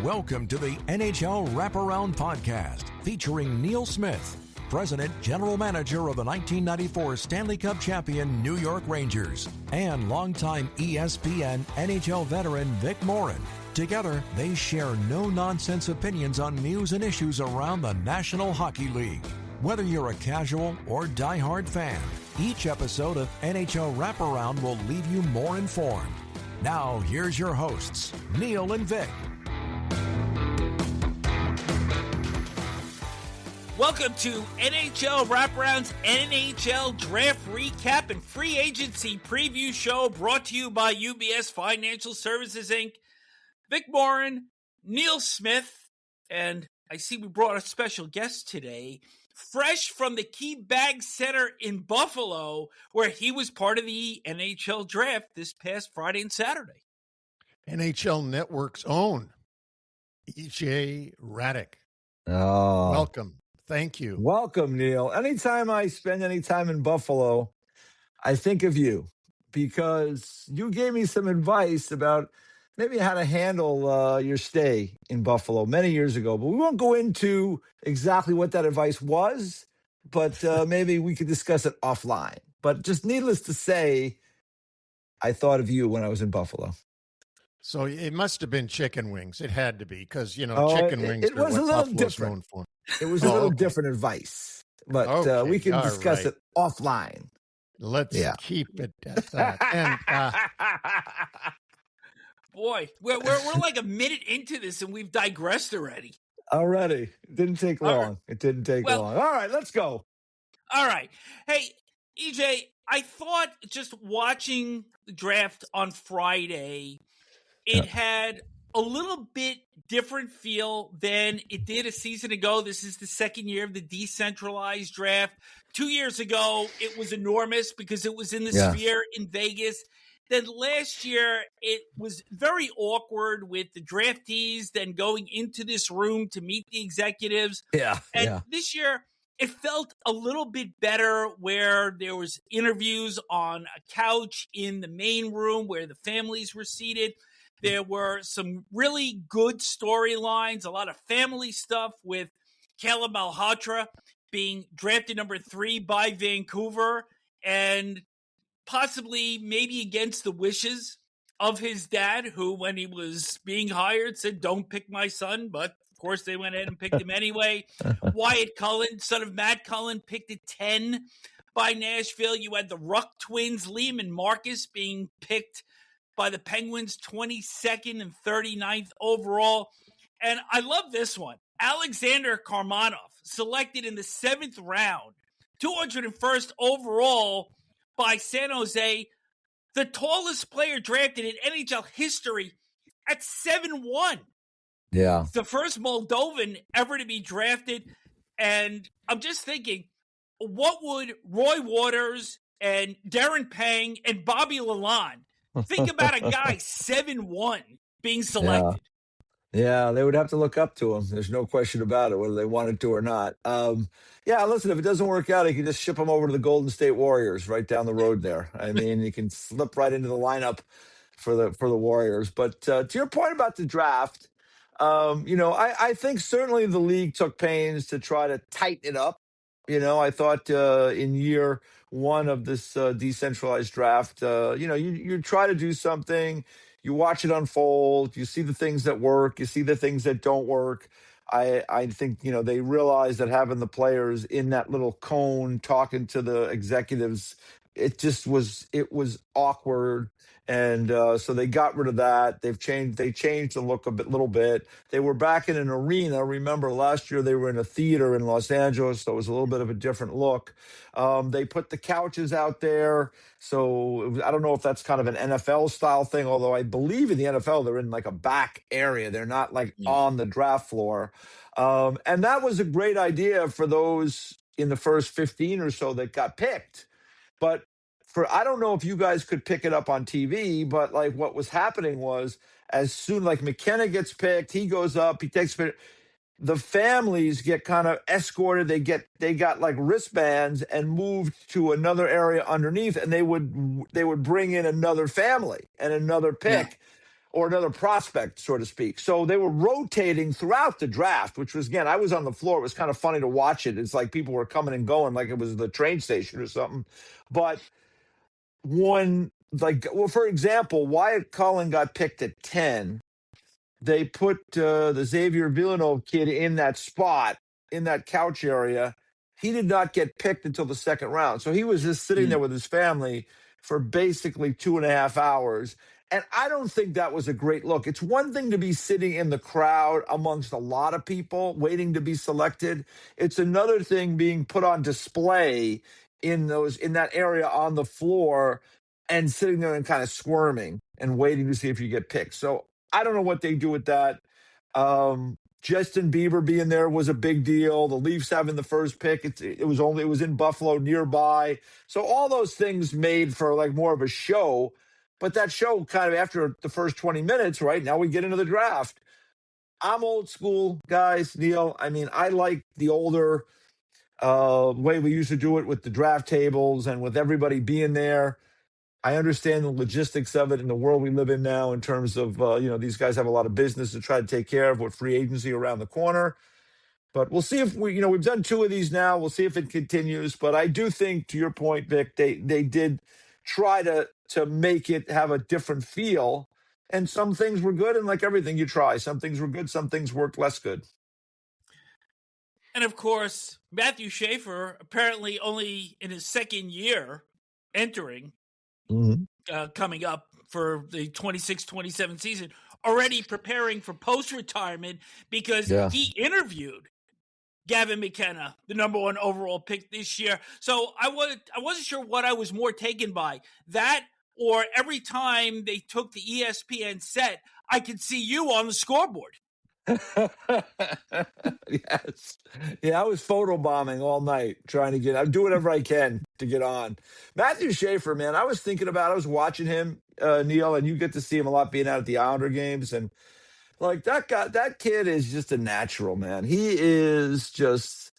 Welcome to the NHL Wraparound podcast featuring Neil Smith, President General Manager of the 1994 Stanley Cup champion New York Rangers, and longtime ESPN NHL veteran Vic Morren. Together, they share no-nonsense opinions on news and issues around the National Hockey League. Whether you're a casual or diehard fan, each episode of NHL Wraparound will leave you more informed. Now, here's your hosts, Neil and Vic. Welcome to NHL Wraparound's NHL Draft Recap and Free Agency Preview Show, brought to you by UBS Financial Services, Inc. Vic Morren, Neil Smith, and I see we brought a special guest today, fresh from the Key Bag Center in Buffalo, where he was part of the NHL Draft this past Friday and Saturday. NHL Network's own EJ Hradek. Oh. Welcome. Thank you. Welcome, Neil. Anytime I spend any time in Buffalo, I think of you because you gave me some advice about maybe how to handle your stay in Buffalo many years ago. But we won't go into exactly what that advice was, but maybe we could discuss it offline. But just needless to say, I thought of you when I was in Buffalo. So it must have been chicken wings. It had to be because, chicken wings it was are a what little Buffalo's different. known for. It was a little different advice, but we can discuss it offline. Let's keep it at that. And boy, we're like a minute into this and we've digressed already. Already. It didn't take long. It didn't take long. All right, let's go. All right. Hey, EJ, I thought just watching the draft on Friday, it had a little bit different feel than it did a season ago. This is the second year of the de-centralized draft. 2 years ago, it was enormous because it was in the Sphere in Vegas. Then last year, it was very awkward with the draftees then going into this room to meet the executives. And this year, it felt a little bit better where there was interviews on a couch in the main room where the families were seated. There were some really good storylines, a lot of family stuff with Caleb Malhotra being drafted number 3 by Vancouver and possibly maybe against the wishes of his dad, who when he was being hired said, "Don't pick my son," but of course they went ahead and picked him anyway. Wyatt Cullen, son of Matt Cullen, picked at 10 by Nashville. You had the Ruck twins, Liam and Marcus, being picked by the Penguins 22nd and 39th overall. And I love this one. Alexander Karmanov, selected in the 7th round, 201st overall by San Jose, the tallest player drafted in NHL history at 7'1". Yeah. The first Moldovan ever to be drafted. And I'm just thinking, what would Roy Waters and Darren Pang and Bobby Lalonde think about a guy 7'1" being selected? Yeah, they would have to look up to him. There's no question about it, whether they wanted to or not. Listen, if it doesn't work out, you can just ship him over to the Golden State Warriors right down the road there. I mean, you can slip right into the lineup for the Warriors. But to your point about the draft, I think certainly the league took pains to try to tighten it up. I thought in year one of this decentralized draft, you try to do something, you watch it unfold, you see the things that work, you see the things that don't work. I think, they realized that having the players in that little cone talking to the executives, it was awkward. And so they got rid of that. They changed the look little bit. They were back in an arena. Remember, last year they were in a theater in Los Angeles, so it was a little bit of a different look. They put the couches out there. So I don't know if that's kind of an NFL style thing, although I believe in the NFL they're in like a back area. They're not like on the draft floor. And that was a great idea for those in the first 15 or so that got picked. But I don't know if you guys could pick it up on TV, but like what was happening was as soon like McKenna gets picked, he goes up, he takes the families get kind of escorted. They got like wristbands and moved to another area underneath, and they would bring in another family and another pick. or another prospect, so to speak. So they were rotating throughout the draft, which was, again, I was on the floor. It was kind of funny to watch it. It's like people were coming and going like it was the train station or something. But for example, Wyatt Cullen got picked at 10. They put the Xavier Villeneuve kid in that spot, in that couch area. He did not get picked until the second round. So he was just sitting there with his family for basically 2.5 hours. And I don't think that was a great look. It's one thing to be sitting in the crowd amongst a lot of people waiting to be selected. It's another thing being put on display in that area on the floor and sitting there and kind of squirming and waiting to see if you get picked. So I don't know what they do with that. Justin Bieber being there was a big deal. The Leafs having the first pick, it was in Buffalo nearby. So all those things made for like more of a show. But that show kind of after the first 20 minutes, right? Now we get into the draft. I'm old school, guys, Neil. I mean, I like the older way we used to do it with the draft tables and with everybody being there. I understand the logistics of it in the world we live in now in terms of, these guys have a lot of business to try to take care of with free agency around the corner. But we'll see if we've done 2 of these now. We'll see if it continues. But I do think, to your point, Vic, they did try to make it have a different feel. And some things were good. And like everything you try, some things were good, some things worked less good. And of course, Matthew Schaefer, apparently only in his second year entering, coming up for the 26-27 season, already preparing for post-retirement because he interviewed Gavin McKenna, the number 1 overall pick this year. So I wasn't sure what I was more taken by, that or every time they took the ESPN set, I could see you on the scoreboard. Yes. Yeah, I was photobombing all night trying to I do whatever I can to get on. Matthew Schaefer, man, I was watching him, Neil, and you get to see him a lot being out at the Islander games. And like that kid is just a natural, man. He is just,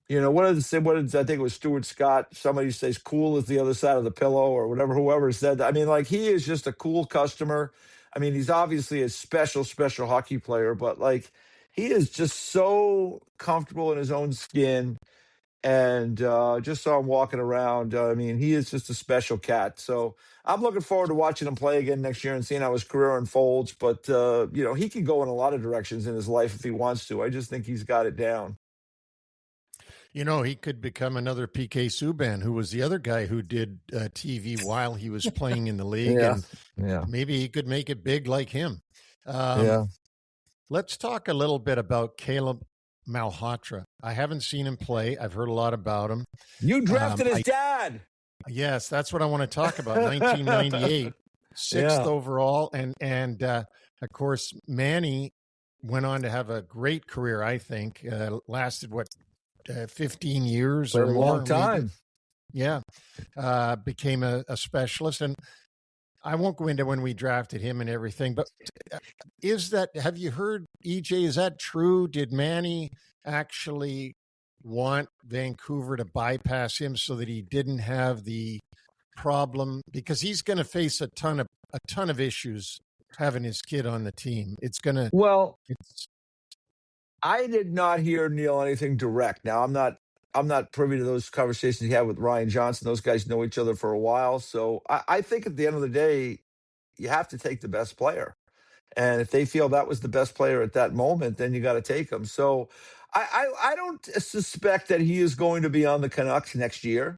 I think it was Stuart Scott. Somebody says cool as the other side of the pillow or whoever said that. I mean, like he is just a cool customer. I mean, he's obviously a special, special hockey player, but like he is just so comfortable in his own skin. And just saw him walking around. I mean, he is just a special cat. So I'm looking forward to watching him play again next year and seeing how his career unfolds. But, he can go in a lot of directions in his life if he wants to. I just think he's got it down. He could become another PK Subban, who was the other guy who did TV while he was playing in the league. And maybe he could make it big like him. Let's talk a little bit about Caleb Malhotra. I haven't seen him play. I've heard a lot about him. You drafted his dad. Yes, that's what I want to talk about. 1998, 6th overall. And of course, Manny went on to have a great career, I think. Lasted, 15 years or more? A long time. Maybe. Yeah. Became a specialist. And I won't go into when we drafted him and everything, but have you heard, EJ, is that true? Did Manny actually want Vancouver to bypass him so that he didn't have the problem? Because he's going to face a ton of issues having his kid on the team. I did not hear, Neil, anything direct. Now, I'm not privy to those conversations he had with Ryan Johnson. Those guys know each other for a while. So I think at the end of the day, you have to take the best player. And if they feel that was the best player at that moment, then you got to take him. So I don't suspect that he is going to be on the Canucks next year.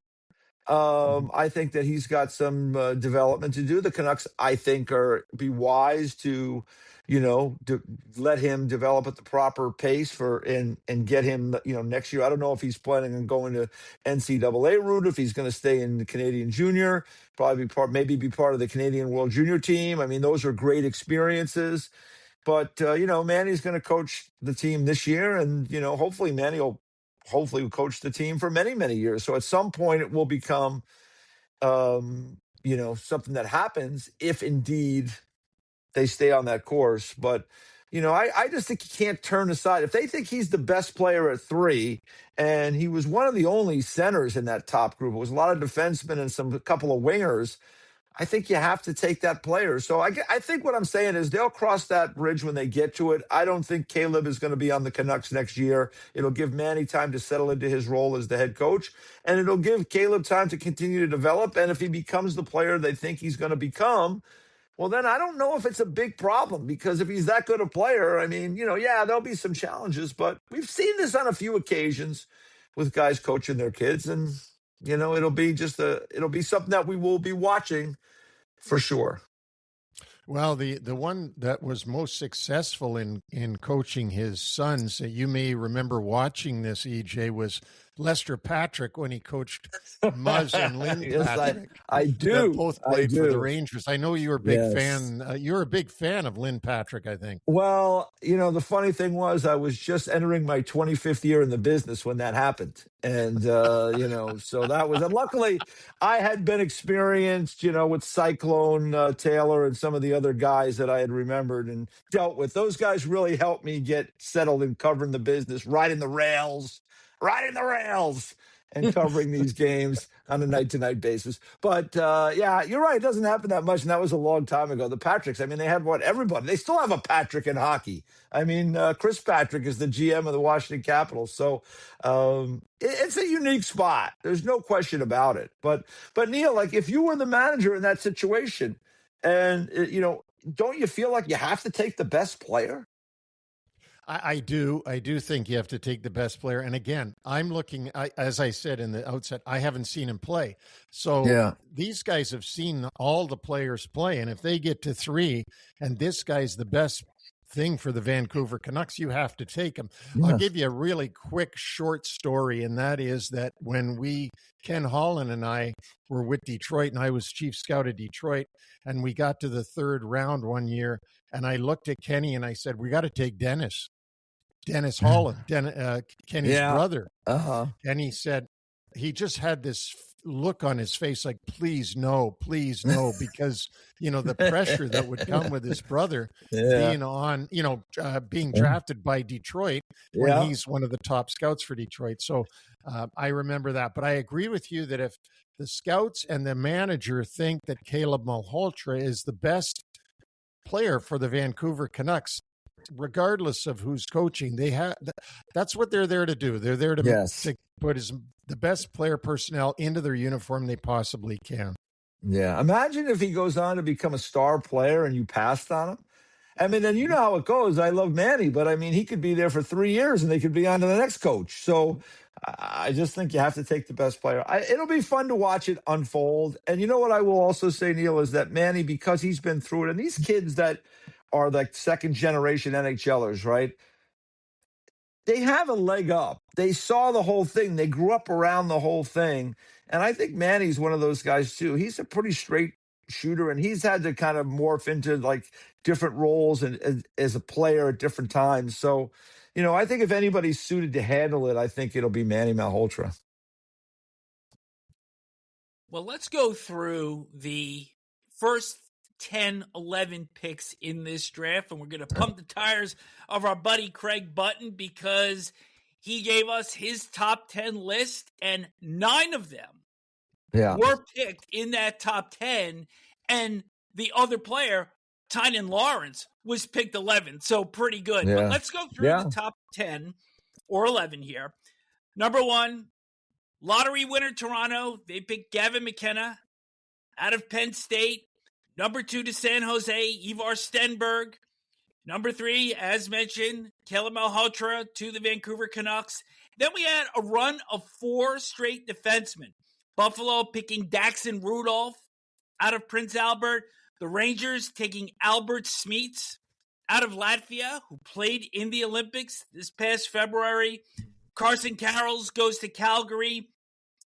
I think that he's got some development to do. The Canucks, I think, be wise to let him develop at the proper pace and get him, next year. I don't know if he's planning on going to NCAA route, if he's going to stay in the Canadian junior, maybe be part of the Canadian World Junior team. I mean, those are great experiences. But, Manny's going to coach the team this year. And, hopefully Manny will coach the team for many, many years. So at some point it will become, something that happens if indeed they stay on that course. But, I just think you can't turn aside. If they think he's the best player at 3, and he was one of the only centers in that top group, it was a lot of defensemen and a couple of wingers. I think you have to take that player. So I think what I'm saying is they'll cross that bridge when they get to it. I don't think Caleb is going to be on the Canucks next year. It'll give Manny time to settle into his role as the head coach, and it'll give Caleb time to continue to develop. And if he becomes the player they think he's going to become, well, then I don't know if it's a big problem, because if he's that good a player, I mean, yeah, there'll be some challenges, but we've seen this on a few occasions with guys coaching their kids, and it'll be something that we will be watching for sure. Well, the one that was most successful in coaching his sons, you may remember watching this, EJ, was Lester Patrick when he coached Muzz and Lynn Yes, Patrick. I do. That both played for the Rangers. I know you're a big fan. You're a big fan of Lynn Patrick, I think. Well, the funny thing was I was just entering my 25th year in the business when that happened. And, so that was, and luckily I had been experienced, with Cyclone Taylor and some of the other guys that I had remembered and dealt with. Those guys really helped me get settled in covering the business, riding the rails, and covering these games on a night-to-night basis. But, yeah, you're right. It doesn't happen that much, and that was a long time ago. The Patricks, I mean, they had everybody. They still have a Patrick in hockey. I mean, Chris Patrick is the GM of the Washington Capitals. So it's a unique spot. There's no question about it. But Neil, like, if you were the manager in that situation and, don't you feel like you have to take the best player? I do think you have to take the best player. And again, I'm looking, as I said in the outset, I haven't seen him play. So these guys have seen all the players play. And if they get to 3 and this guy's the best thing for the Vancouver Canucks, you have to take him. Yeah. I'll give you a really quick, short story. And that is that when Ken Holland and I were with Detroit, and I was chief scout of Detroit, and we got to the 3rd round one year, and I looked at Kenny and I said, we got to take Dennis Holland, Kenny's brother. And he said, he just had this look on his face like, please no, because, the pressure that would come with his brother being on, being drafted by Detroit when he's one of the top scouts for Detroit. So I remember that. But I agree with you that if the scouts and the manager think that Caleb Malhotra is the best player for the Vancouver Canucks, regardless of who's coaching, that's what they're there to do. They're there to put the best player personnel into their uniform they possibly can. Yeah. Imagine if he goes on to become a star player and you passed on him. I mean, and you know how it goes. I love Manny, but I mean, he could be there for 3 years and they could be on to the next coach. So I just think you have to take the best player. It'll be fun to watch it unfold. And you know what I will also say, Neil, is that Manny, because he's been through it, and these kids that are like second generation NHLers, right? They have a leg up. They saw the whole thing. They grew up around the whole thing. And I think Manny's one of those guys too. He's a pretty straight shooter, and he's had to kind of morph into like different roles and as a player at different times. So, I think if anybody's suited to handle it, I think it'll be Manny Malhotra. Well, let's go through the first 10, 11 picks in this draft, and we're going to pump the tires of our buddy Craig Button because he gave us his top 10 list, and 9 of them were picked in that top 10, and the other player, Tynan Lawrence, was picked 11, so pretty good. But let's go through the top 10 or 11 here. Number 1, lottery winner Toronto. They picked Gavin McKenna out of Penn State. Number 2 to San Jose, Ivar Stenberg. Number 3, as mentioned, Caleb Malhotra to the Vancouver Canucks. Then we had a run of 4 straight defensemen. Buffalo picking Daxon Rudolph out of Prince Albert. The Rangers taking Albert Smeets out of Latvia, who played in the Olympics this past February. Carson Carrolls goes to Calgary.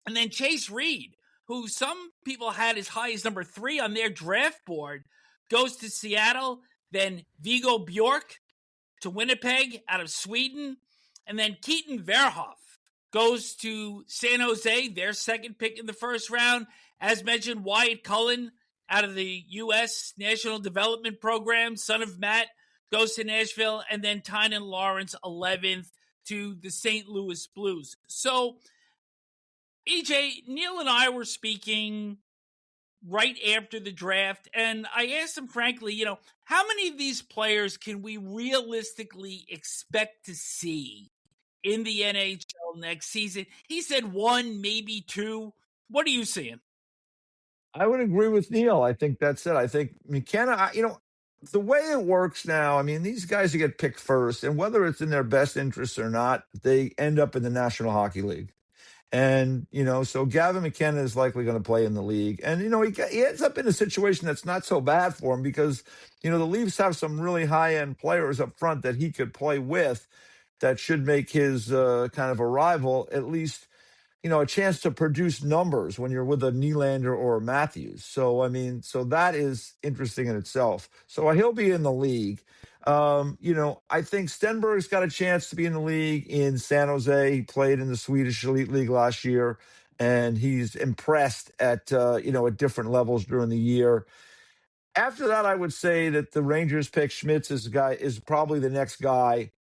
And then Chase Reed, who some people had as high as number 3 on their draft board, goes to Seattle. Then Viggo Bjork to Winnipeg out of Sweden. And then Keaton Verhoff goes to San Jose, their second pick in the first round. As mentioned, Wyatt Cullen out of the U.S. National Development Program, son of Matt, goes to Nashville. And then Tynan Lawrence, 11th, to the St. Louis Blues. So, EJ, Neil and I were speaking right after the draft, and I asked him frankly, how many of these players can we realistically expect to see in the NHL next season? He said 1, maybe 2. What are you seeing? I would agree with Neil. I think that's it. I think McKenna, the way it works now, I mean, these guys who get picked first, and whether it's in their best interest or not, they end up in the National Hockey League. And, so Gavin McKenna is likely going to play in the league. And, he ends up in a situation that's not so bad for him because, the Leafs have some really high-end players up front that he could play with that should make his kind of arrival at least, a chance to produce numbers when you're with a Nylander or a Matthews. So, so that is interesting in itself. So he'll be in the league. I think Stenberg's got a chance to be in the league in San Jose. He played in the Swedish Elite League last year, and he's impressed at different levels during the year. After that, I would say that the Rangers pick Schmitz as is probably the next guy,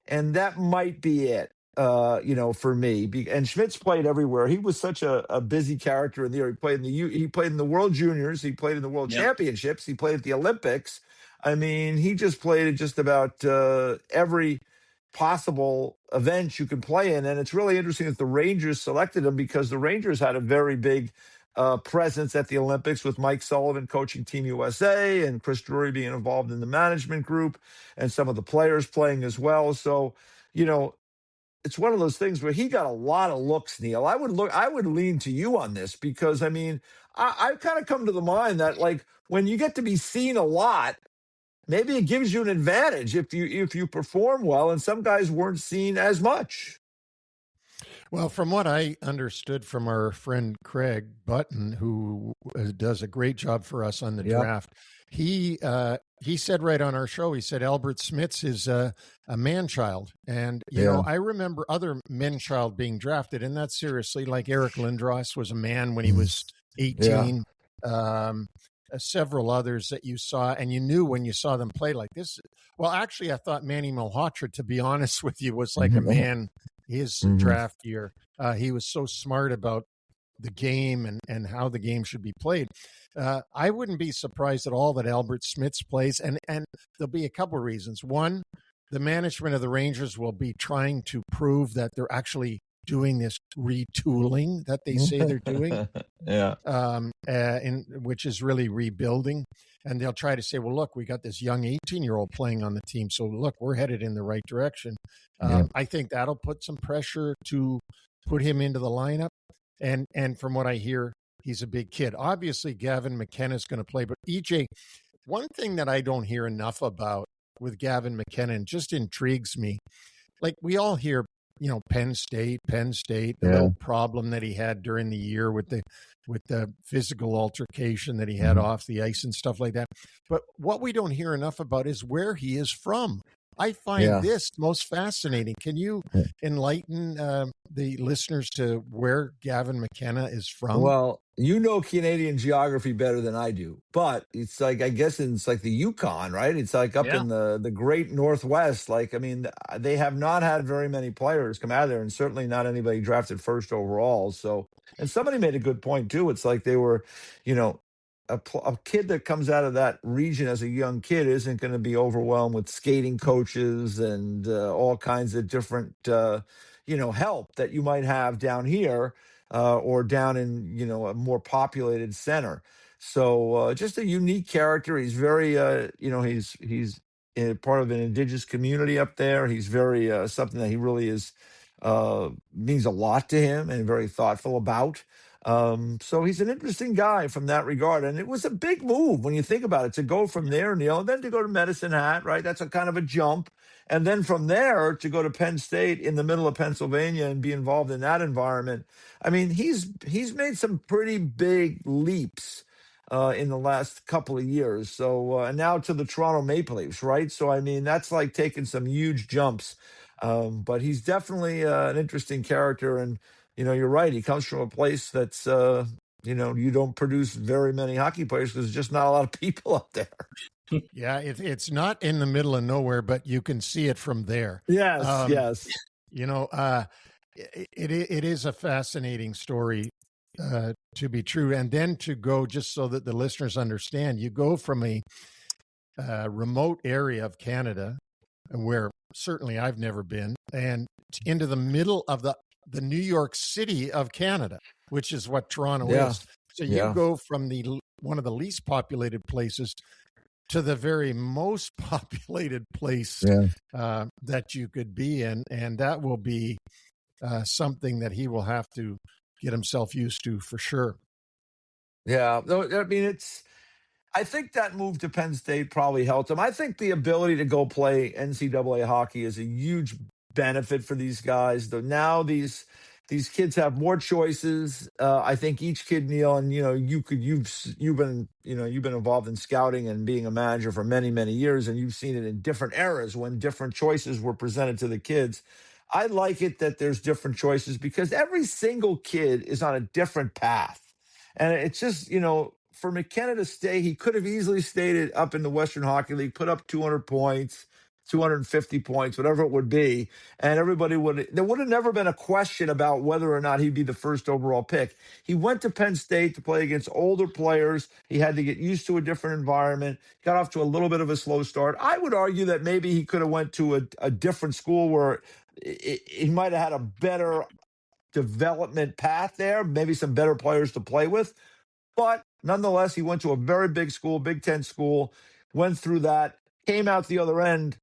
and that might be it. For me, and Schmitz played everywhere. He was such a busy character in the year. He played in the World Juniors. He played in the World Championships. He played at the Olympics. I mean, he just played at just about every possible event you can play in. And it's really interesting that the Rangers selected him because the Rangers had a very big presence at the Olympics with Mike Sullivan coaching Team USA and Chris Drury being involved in the management group and some of the players playing as well. So, it's one of those things where he got a lot of looks, Neil. I would lean to you on this because, I've kind of come to the mind that, like, when you get to be seen a lot, maybe it gives you an advantage if you perform well, and some guys weren't seen as much. Well, from what I understood from our friend Craig Button, who does a great job for us on the draft, he said right on our show, he said Albert Smits is a man-child. And, I remember other men-child being drafted, and that's seriously, like Eric Lindros was a man when he was 18. Several others that you saw, and you knew when you saw them play like this. Well, actually, I thought Manny Malhotra, to be honest with you, was like a man his draft year. He was so smart about the game and how the game should be played. I wouldn't be surprised at all that Albert Smits plays, and there'll be a couple of reasons. One, the management of the Rangers will be trying to prove that they're actually doing this retooling that they say they're doing, which is really rebuilding. And they'll try to say, well, look, we got this young 18-year-old playing on the team. So, look, we're headed in the right direction. I think that'll put some pressure to put him into the lineup. And from what I hear, he's a big kid. Obviously, Gavin McKenna is going to play. But, EJ, one thing that I don't hear enough about with Gavin McKenna, and just intrigues me, like we all hear, Penn State, the little problem that he had during the year with the physical altercation that he had off the ice and stuff like that. But what we don't hear enough about is where he is from. I find this most fascinating. Can you enlighten the listeners to where Gavin McKenna is from? Well, Canadian geography better than I do, but it's like, I guess it's like the Yukon, right? It's like up in the great Northwest. Like, they have not had very many players come out of there, and certainly not anybody drafted first overall. So, and somebody made a good point too. It's like they were, a kid that comes out of that region as a young kid isn't going to be overwhelmed with skating coaches and all kinds of different, help that you might have down here or down in, a more populated center. So just a unique character. He's very, he's part of an indigenous community up there. He's very something that he really is means a lot to him and very thoughtful about. So he's an interesting guy from that regard. And it was a big move when you think about it, to go from there, Neil, and then to go to Medicine Hat, right? That's a kind of a jump. And then from there to go to Penn State in the middle of Pennsylvania and be involved in that environment. He's made some pretty big leaps in the last couple of years. So, and now to the Toronto Maple Leafs, right? So, that's like taking some huge jumps. But he's definitely an interesting character. And, you're right. He comes from a place that's, you don't produce very many hockey players because there's just not a lot of people up there. Yeah, it's not in the middle of nowhere, but you can see it from there. Yes, yes. It is a fascinating story. to be true. And then to go, just so that the listeners understand, you go from a remote area of Canada, where certainly I've never been, and into the middle of the New York City of Canada, which is what Toronto is. So you go from one of the least populated places to the very most populated place that you could be in, and that will be something that he will have to get himself used to for sure. Yeah, I mean, I think that move to Penn State probably helped him. I think the ability to go play NCAA hockey is a huge benefit for these guys. Though now these kids have more choices. I think each kid, Neil, and you've been involved in scouting and being a manager for many, many years, and you've seen it in different eras when different choices were presented to the kids. I like it that there's different choices because every single kid is on a different path. And it's just, for McKenna to stay, he could have easily stayed up in the Western Hockey League, put up 200 points, 250 points, whatever it would be. And there would have never been a question about whether or not he'd be the first overall pick. He went to Penn State to play against older players. He had to get used to a different environment, got off to a little bit of a slow start. I would argue that maybe he could have went to a different school where he might have had a better development path there, maybe some better players to play with. But nonetheless, he went to a very big school, Big Ten school, went through that, came out the other end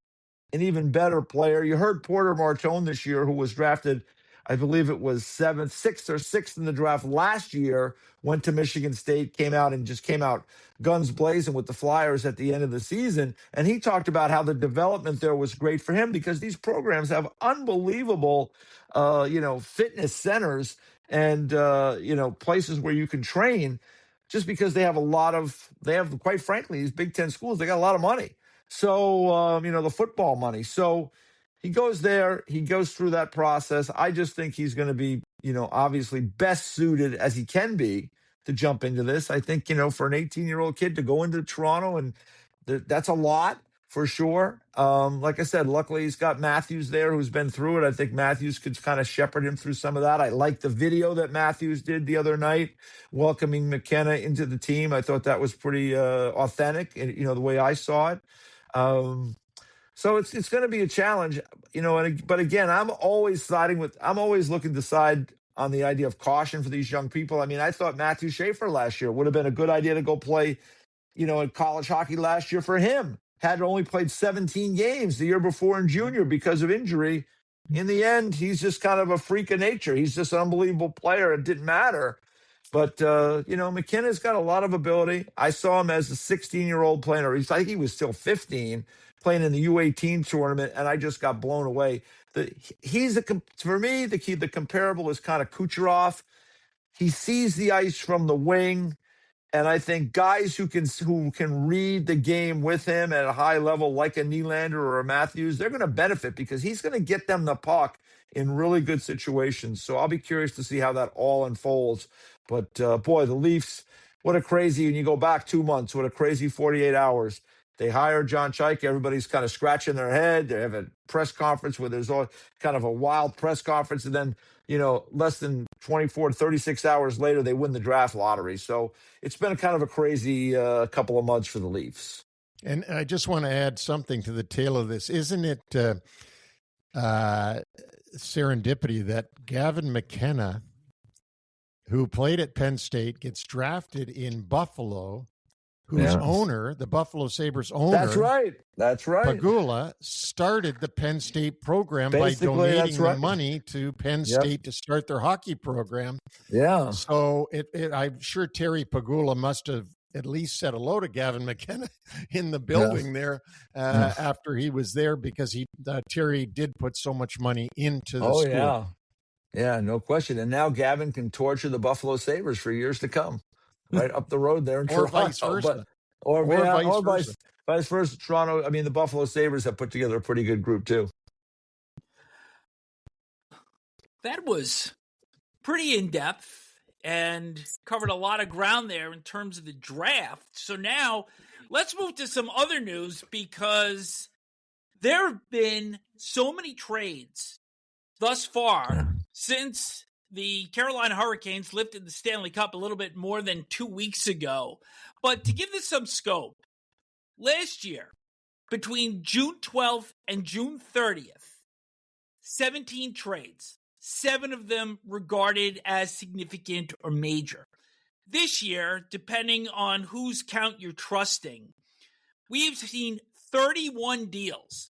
an even better player. You heard Porter Martone this year, who was drafted, I believe it was sixth or sixth in the draft last year, went to Michigan State, came out guns blazing with the Flyers at the end of the season. And he talked about how the development there was great for him because these programs have unbelievable, fitness centers and, places where you can train just because they have quite frankly, these Big Ten schools, they got a lot of money. So, the football money. So he goes there, he goes through that process. I just think he's going to be, obviously best suited as he can be to jump into this. I think, for an 18-year-old kid to go into Toronto, and that's a lot for sure. Like I said, luckily he's got Matthews there who's been through it. I think Matthews could kind of shepherd him through some of that. I like the video that Matthews did the other night, welcoming McKenna into the team. I thought that was pretty authentic, the way I saw it. So it's going to be a challenge, but again, I'm always looking to side on the idea of caution for these young people. I mean, I thought Matthew Schaefer last year would have been a good idea to go play, in college hockey last year for him. Had only played 17 games the year before in junior because of injury. In the end, he's just kind of a freak of nature. He's just an unbelievable player. It didn't matter. But, McKenna's got a lot of ability. I saw him as a 16-year-old playing, or I think he was still 15, playing in the U18 tournament, and I just got blown away. For me, the comparable is kind of Kucherov. He sees the ice from the wing, and I think guys who can read the game with him at a high level, like a Nylander or a Matthews, they're going to benefit because he's going to get them the puck in really good situations. So I'll be curious to see how that all unfolds. But, boy, the Leafs, what a crazy, and you go back 2 months, what a crazy 48 hours. They hire John Chaika. Everybody's kind of scratching their head. They have a press conference where there's all kind of a wild press conference. And then, less than 24 to 36 hours later, they win the draft lottery. So it's been kind of a crazy couple of months for the Leafs. And I just want to add something to the tail of this. Isn't it serendipity that Gavin McKenna, who played at Penn State, gets drafted in Buffalo, whose owner, the Buffalo Sabres owner, That's right. Pagula, started the Penn State program Basically, by donating the money to Penn State to start their hockey program. Yeah. So I'm sure Terry Pagula must have at least said hello to Gavin McKenna in the building there after he was there, because Terry did put so much money into the school. Yeah. Yeah, no question. And now Gavin can torture the Buffalo Sabres for years to come, right up the road there in or Toronto. Vice versa. Or vice versa. Toronto. I mean, the Buffalo Sabres have put together a pretty good group too. That was pretty in-depth and covered a lot of ground there in terms of the draft. So now let's move to some other news, because there have been so many trades thus far since the Carolina Hurricanes lifted the Stanley Cup a little bit more than 2 weeks ago. But to give this some scope, last year, between June 12th and June 30th, 17 trades, 7 of them regarded as significant or major. This year, depending on whose count you're trusting, we've seen 31 deals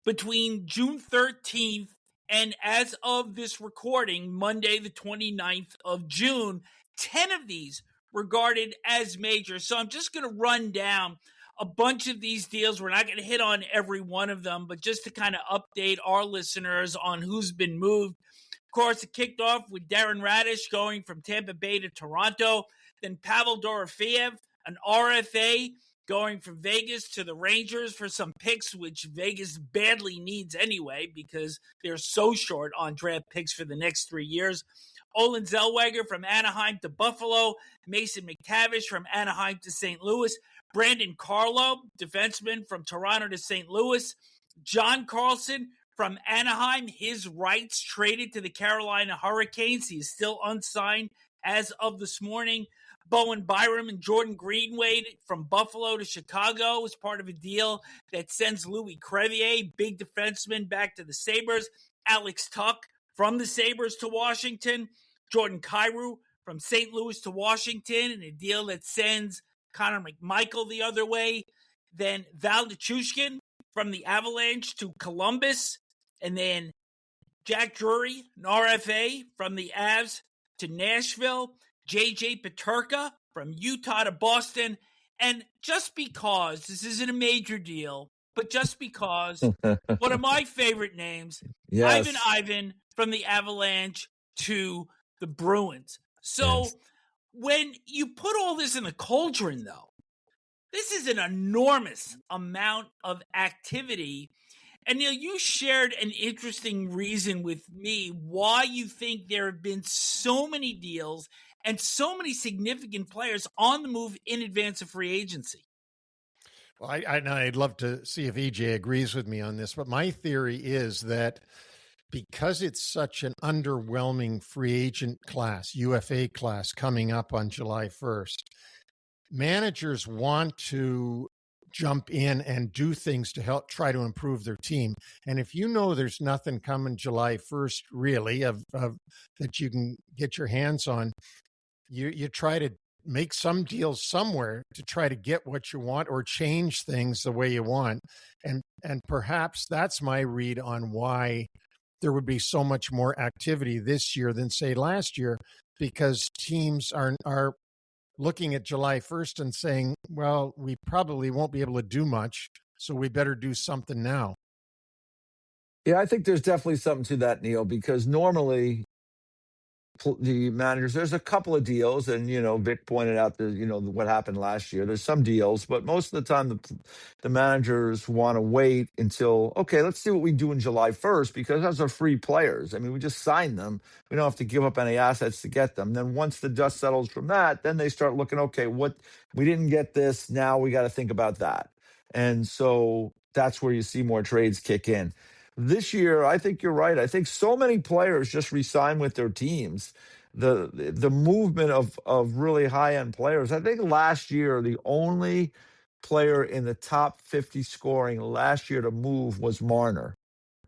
between June 13th and as of this recording, Monday, the 29th of June. 10 of these regarded as major. So I'm just going to run down a bunch of these deals. We're not going to hit on every one of them, but just to kind of update our listeners on who's been moved. Of course, it kicked off with Darren Radish going from Tampa Bay to Toronto. Then Pavel Dorofeyev, an RFA, going from Vegas to the Rangers for some picks, which Vegas badly needs anyway because they're so short on draft picks for the next 3 years. Olin Zellweger from Anaheim to Buffalo. Mason McTavish from Anaheim to St. Louis. Brandon Carlo, defenseman from Toronto to St. Louis. John Carlson from Anaheim, his rights traded to the Carolina Hurricanes. He is still unsigned as of this morning. Bowen Byram and Jordan Greenway from Buffalo to Chicago was part of a deal that sends Louis Crevier, big defenseman, back to the Sabres. Alex Tuck from the Sabres to Washington. Jordan Kyrou from St. Louis to Washington in a deal that sends Connor McMichael the other way. Then Val Nichushkin from the Avalanche to Columbus. And then Jack Drury, an RFA from the Avs to Nashville. J.J. Peterka from Utah to Boston. And just because this isn't a major deal, but just because one of my favorite names, Yes. Ivan from the Avalanche to the Bruins. So when you put all this in a cauldron, though, this is an enormous amount of activity. And Neil, you shared an interesting reason with me why you think there have been so many deals and so many significant players on the move in advance of free agency. Well, I'd love to see if EJ agrees with me on this, but my theory is that because it's such an underwhelming free agent class, UFA class, coming up on July 1st, managers want to jump in and do things to help try to improve their team. And if you know there's nothing coming July 1st, really, of that you can get your hands on, you try to make some deals somewhere to try to get what you want or change things the way you want. And perhaps that's my read on why there would be so much more activity this year than, say, last year, because teams are looking at July 1st and saying, well, we probably won't be able to do much, so we better do something now. Yeah, I think there's definitely something to that, Neil, because normally the managers, there's a couple of deals, and, Vic pointed out that, what happened last year. There's some deals, but most of the time the managers want to wait until, okay, let's see what we do in July 1st, because those are free players. I mean, we just signed them. We don't have to give up any assets to get them. Then once the dust settles from that, then they start looking, okay, what we didn't get this. Now we got to think about that. And so that's where you see more trades kick in. This year, I think you're right. I think so many players just re-sign with their teams. The movement of really high-end players. I think last year, the only player in the top 50 scoring last year to move was Marner,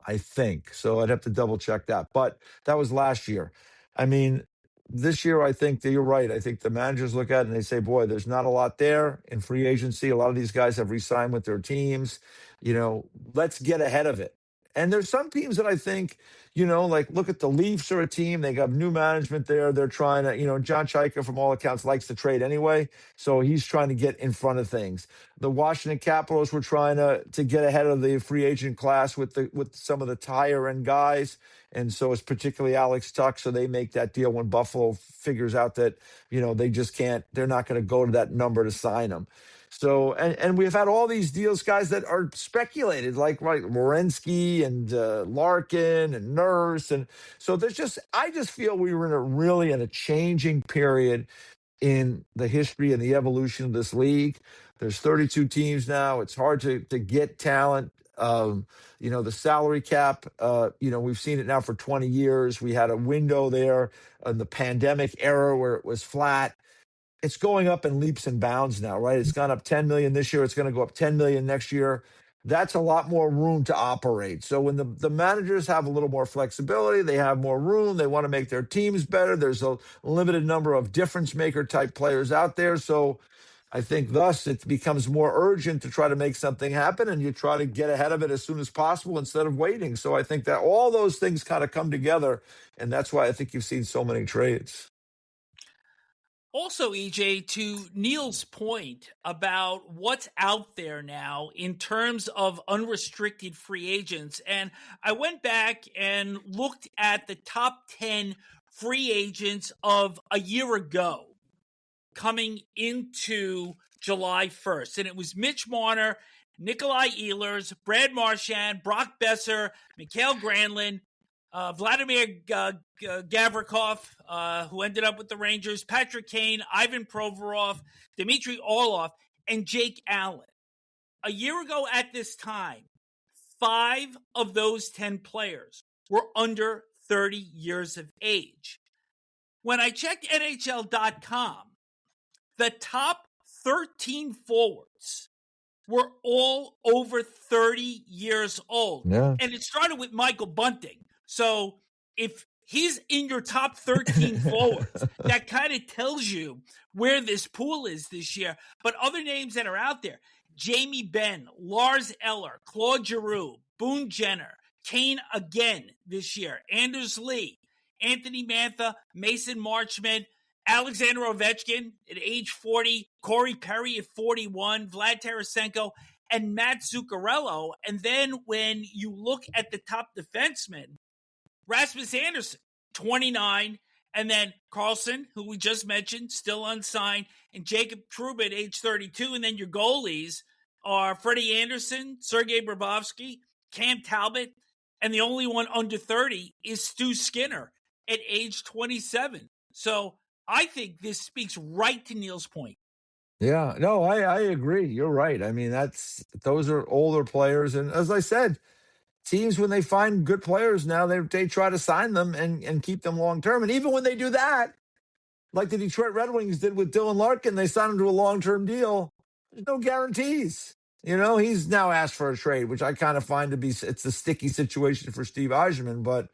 I think. So I'd have to double-check that. But that was last year. I mean, this year, I think that you're right. I think the managers look at it and they say, boy, there's not a lot there in free agency. A lot of these guys have re-signed with their teams. Let's get ahead of it. And there's some teams that I think, like look at the Leafs are a team. They got new management there. They're trying to, John Chaika, from all accounts, likes to trade anyway. So he's trying to get in front of things. The Washington Capitals were trying to get ahead of the free agent class with some of the higher end guys. And so it's particularly Alex Tuck. So they make that deal when Buffalo figures out that, they just can't, they're not going to go to that number to sign him. So, and we've had all these deals, guys, that are speculated, like Morensky and Larkin and Nurse. And so I just feel we were in a changing period in the history and the evolution of this league. There's 32 teams now. It's hard to get talent The salary cap, we've seen it now for 20 years. We had a window there in the pandemic era where it was flat. It's going up in leaps and bounds now, right? It's gone up 10 million this year. It's going to go up 10 million next year. That's a lot more room to operate. So when the managers have a little more flexibility, they have more room. They want to make their teams better. There's a limited number of difference maker type players out there. So I think thus it becomes more urgent to try to make something happen, and you try to get ahead of it as soon as possible instead of waiting. So I think that all those things kind of come together, and that's why I think you've seen so many trades. Also, EJ, to Neil's point about what's out there now in terms of unrestricted free agents, and I went back and looked at the top 10 free agents of a year ago coming into July 1st. And it was Mitch Marner, Nikolai Ehlers, Brad Marchand, Brock Besser, Mikhail Granlund, Vladimir Gavrikov, who ended up with the Rangers, Patrick Kane, Ivan Provorov, Dmitry Orlov, and Jake Allen. A year ago at this time, 5 of those 10 players were under 30 years of age. When I checked NHL.com, the top 13 forwards were all over 30 years old. Yeah. And it started with Michael Bunting. So if he's in your top 13 forwards, that kind of tells you where this pool is this year. But other names that are out there, Jamie Benn, Lars Eller, Claude Giroux, Boone Jenner, Kane again this year, Anders Lee, Anthony Mantha, Mason Marchment, Alexander Ovechkin at age 40, Corey Perry at 41, Vlad Tarasenko, and Matt Zuccarello. And then when you look at the top defensemen, Rasmus Anderson, 29, and then Carlson, who we just mentioned, still unsigned, and Jacob Trouba at age 32. And then your goalies are Freddie Anderson, Sergei Bobrovsky, Cam Talbot, and the only one under 30 is Stu Skinner at age 27. So I think this speaks right to Neil's point. Yeah, no, I agree. You're right. I mean, those are older players. And as I said, teams, when they find good players now, they try to sign them and keep them long term. And even when they do that, like the Detroit Red Wings did with Dylan Larkin, they signed him to a long-term deal. There's no guarantees. He's now asked for a trade, which I kind of find it's a sticky situation for Steve Yzerman. But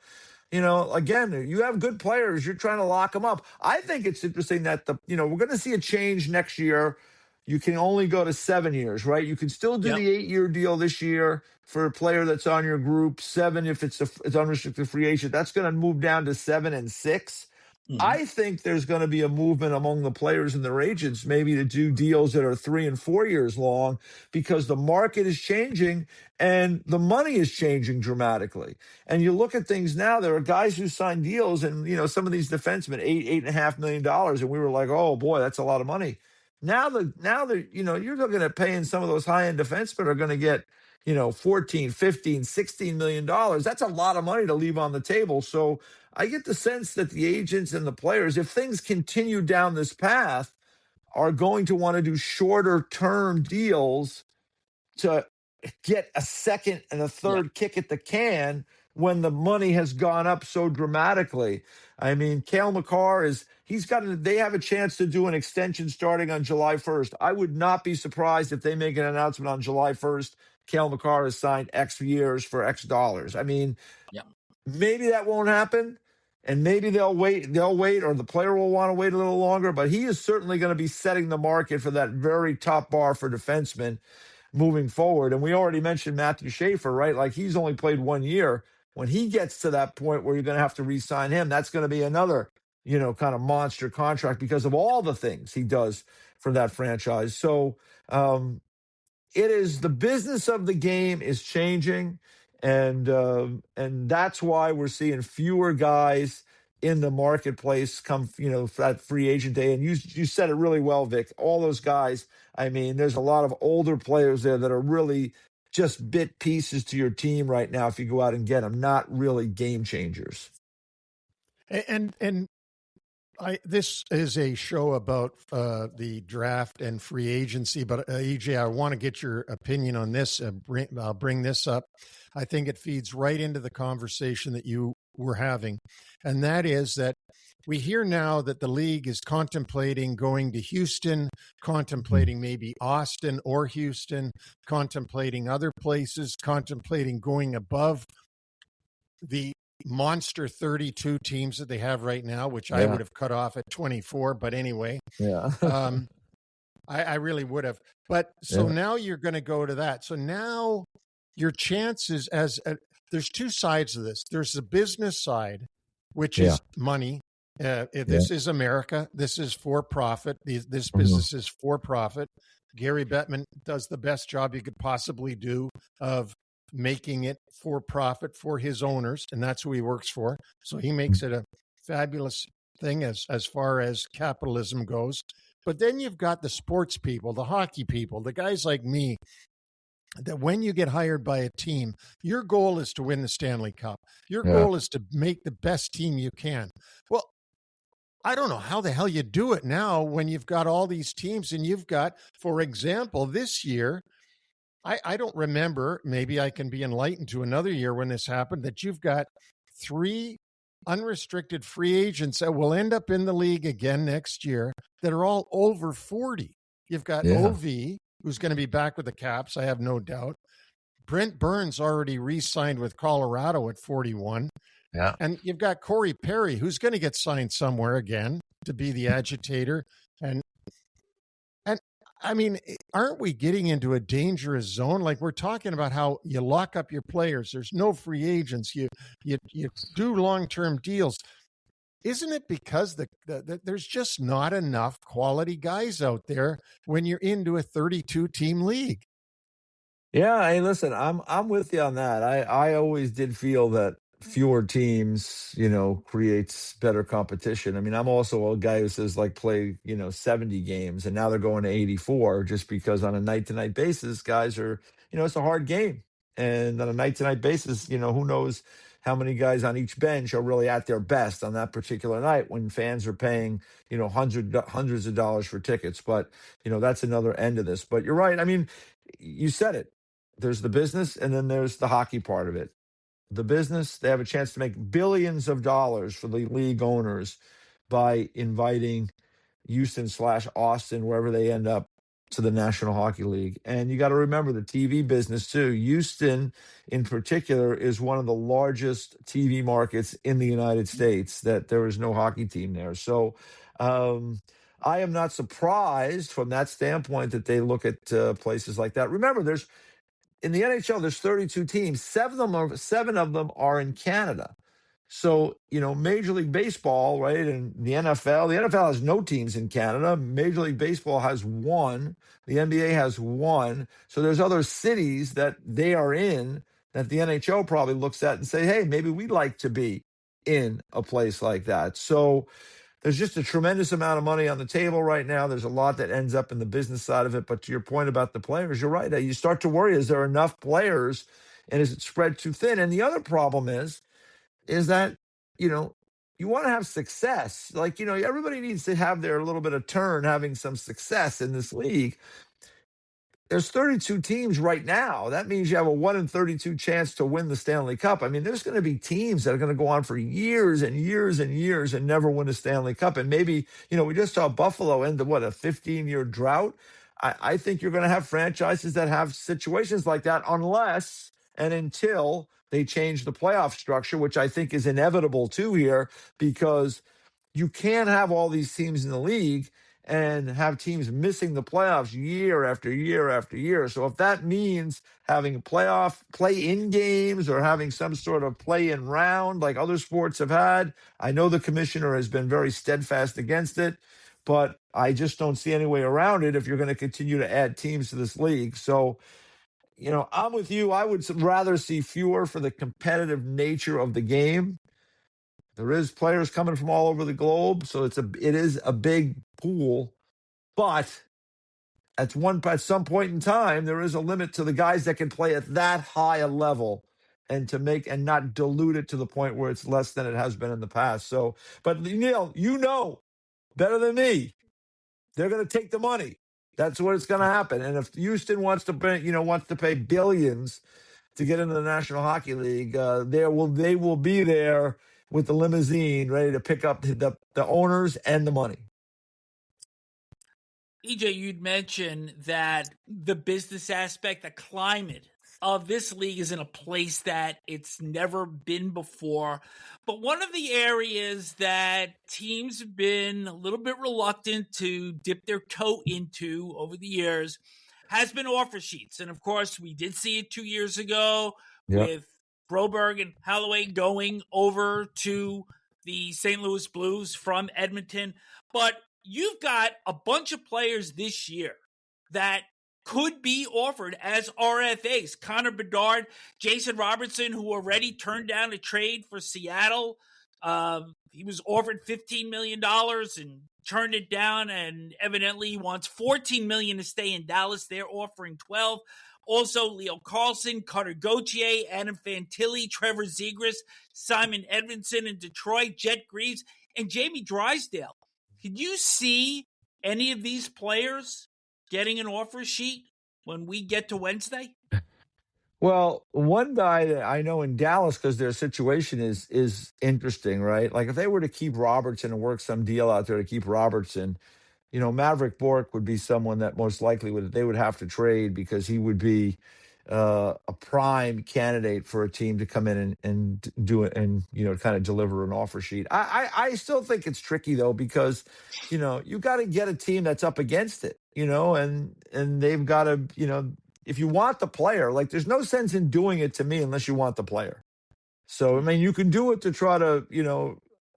again, you have good players. You're trying to lock them up. I think it's interesting that we're going to see a change next year. You can only go to 7 years, right? You can still do the 8-year deal this year for a player that's on your group. 7 if it's unrestricted free agent. That's going to move down to 7 and 6. Mm-hmm. I think there's going to be a movement among the players and their agents maybe to do deals that are 3 and 4 years long because the market is changing and the money is changing dramatically. And you look at things now, there are guys who sign deals and, some of these defensemen, $8.5 million. And we were like, oh boy, that's a lot of money. Now you're looking at paying some of those high-end defensemen are going to get, 14, 15, $16 million. That's a lot of money to leave on the table. So I get the sense that the agents and the players, if things continue down this path, are going to want to do shorter term deals to get a second and a third kick at the can when the money has gone up so dramatically. I mean, Cale Makar they have a chance to do an extension starting on July 1st. I would not be surprised if they make an announcement on July 1st. Cale Makar has signed X years for X dollars. I mean, maybe that won't happen. And maybe they'll wait, or the player will want to wait a little longer. But he is certainly going to be setting the market for that very top bar for defensemen moving forward. And we already mentioned Matthew Schaefer, right? Like he's only played 1 year. When he gets to that point where you're going to have to re-sign him, that's going to be another, kind of monster contract because of all the things he does for that franchise. So it is the business of the game is changing. And that's why we're seeing fewer guys in the marketplace come, for that free agent day. And you said it really well, Vic. All those guys, I mean, there's a lot of older players there that are really just bit pieces to your team right now if you go out and get them, not really game changers. And This is a show about the draft and free agency, but EJ, I want to get your opinion on this. I'll bring this up. I think it feeds right into the conversation that you were having, and that is that we hear now that the league is contemplating going to Houston, contemplating maybe Austin or Houston, contemplating other places, contemplating going above the monster 32 teams that they have right now, which I would have cut off at 24. But anyway, I really would have. But so now you're going to go to that. So now your chances there's two sides of this. There's the business side, which is money. This is America. This is for profit. This business is for profit. Gary Bettman does the best job he could possibly do of making it for profit for his owners, and that's who he works for. So he makes it a fabulous thing as far as capitalism goes. But then you've got the sports people, the hockey people, the guys like me, that when you get hired by a team, your goal is to win the Stanley Cup. Your goal is to make the best team you can. Well, I don't know how the hell you do it now when you've got all these teams, and you've got, for example, this year, I don't remember, maybe I can be enlightened to another year when this happened, that you've got 3 unrestricted free agents that will end up in the league again next year that are all over 40. You've got OV, who's going to be back with the Caps, I have no doubt. Brent Burns already re-signed with Colorado at 41. Yeah. And you've got Corey Perry, who's going to get signed somewhere again to be the agitator. And I mean, aren't we getting into a dangerous zone? Like, we're talking about how you lock up your players. There's no free agents. You do long-term deals. Isn't it because there's just not enough quality guys out there when you're into a 32-team league? Yeah, hey, listen, I'm with you on that. I always did feel that fewer teams, creates better competition. I mean, I'm also a guy who says play, 70 games, and now they're going to 84 just because on a night-to-night basis, guys are, it's a hard game. And on a night-to-night basis, who knows how many guys on each bench are really at their best on that particular night when fans are paying, hundreds of dollars for tickets. But, that's another end of this. But you're right. I mean, you said it. There's the business, and then there's the hockey part of it. The business, they have a chance to make billions of dollars for the league owners by inviting Houston/Austin, wherever they end up, to the National Hockey League. And you got to remember the TV business too. Houston, in particular, is one of the largest TV markets in the United States, that there is no hockey team there. So I am not surprised from that standpoint that they look at places like that. Remember, in the NHL, there's 32 teams. Seven of them are in Canada. So, Major League Baseball, right, and the NFL has no teams in Canada. Major League Baseball has 1. The NBA has 1. So there's other cities that they are in that the NHL probably looks at and say, hey, maybe we'd like to be in a place like that. So there's just a tremendous amount of money on the table right now. There's a lot that ends up in the business side of it. But to your point about the players, you're right. You start to worry, is there enough players, and is it spread too thin? And the other problem is that, you want to have success. Everybody needs to have their little bit of turn having some success in this league. There's 32 teams right now. That means you have a 1 in 32 chance to win the Stanley Cup. I mean, there's going to be teams that are going to go on for years and years and years and never win a Stanley Cup. And maybe, we just saw Buffalo end a 15-year drought. I think you're going to have franchises that have situations like that unless and until they change the playoff structure, which I think is inevitable too here, because you can't have all these teams in the league and have teams missing the playoffs year after year after year. So if that means having play-in games or having some sort of play-in round like other sports have had, I know the commissioner has been very steadfast against it, but I just don't see any way around it if you're going to continue to add teams to this league. So, I'm with you. I would rather see fewer for the competitive nature of the game. There is players coming from all over the globe, so it is a big pool. But at some point in time, there is a limit to the guys that can play at that high a level, and not dilute it to the point where it's less than it has been in the past. So, but Neil, better than me. They're going to take the money. That's what it's going to happen. And if Houston wants to pay billions to get into the National Hockey League, they will be there with the limousine ready to pick up the owners and the money. EJ, you'd mentioned that the business aspect, the climate of this league is in a place that it's never been before. But one of the areas that teams have been a little bit reluctant to dip their toe into over the years has been offer sheets. And of course, we did see it 2 years ago with Broberg and Holloway going over to the St. Louis Blues from Edmonton. But you've got a bunch of players this year that could be offered as RFAs. Connor Bedard, Jason Robertson, who already turned down a trade for Seattle. He was offered $15 million and turned it down, and evidently he wants $14 million to stay in Dallas. They're offering 12. Also, Leo Carlson, Cutter Gauthier, Adam Fantilli, Trevor Zegras, Simon Edmondson in Detroit, Jet Greaves, and Jamie Drysdale. Could you see any of these players getting an offer sheet when we get to Wednesday? Well, one guy that I know in Dallas, because their situation is interesting, right? Like if they were to keep Robertson and work some deal out there to keep Robertson, Maverick Bourque would be someone that most likely they would have to trade because he would be a prime candidate for a team to come in and do it and kind of deliver an offer sheet. I still think it's tricky though because you got to get a team that's up against it, and they've got to if you want the player, like there's no sense in doing it to me unless you want the player. So I mean you can do it to try to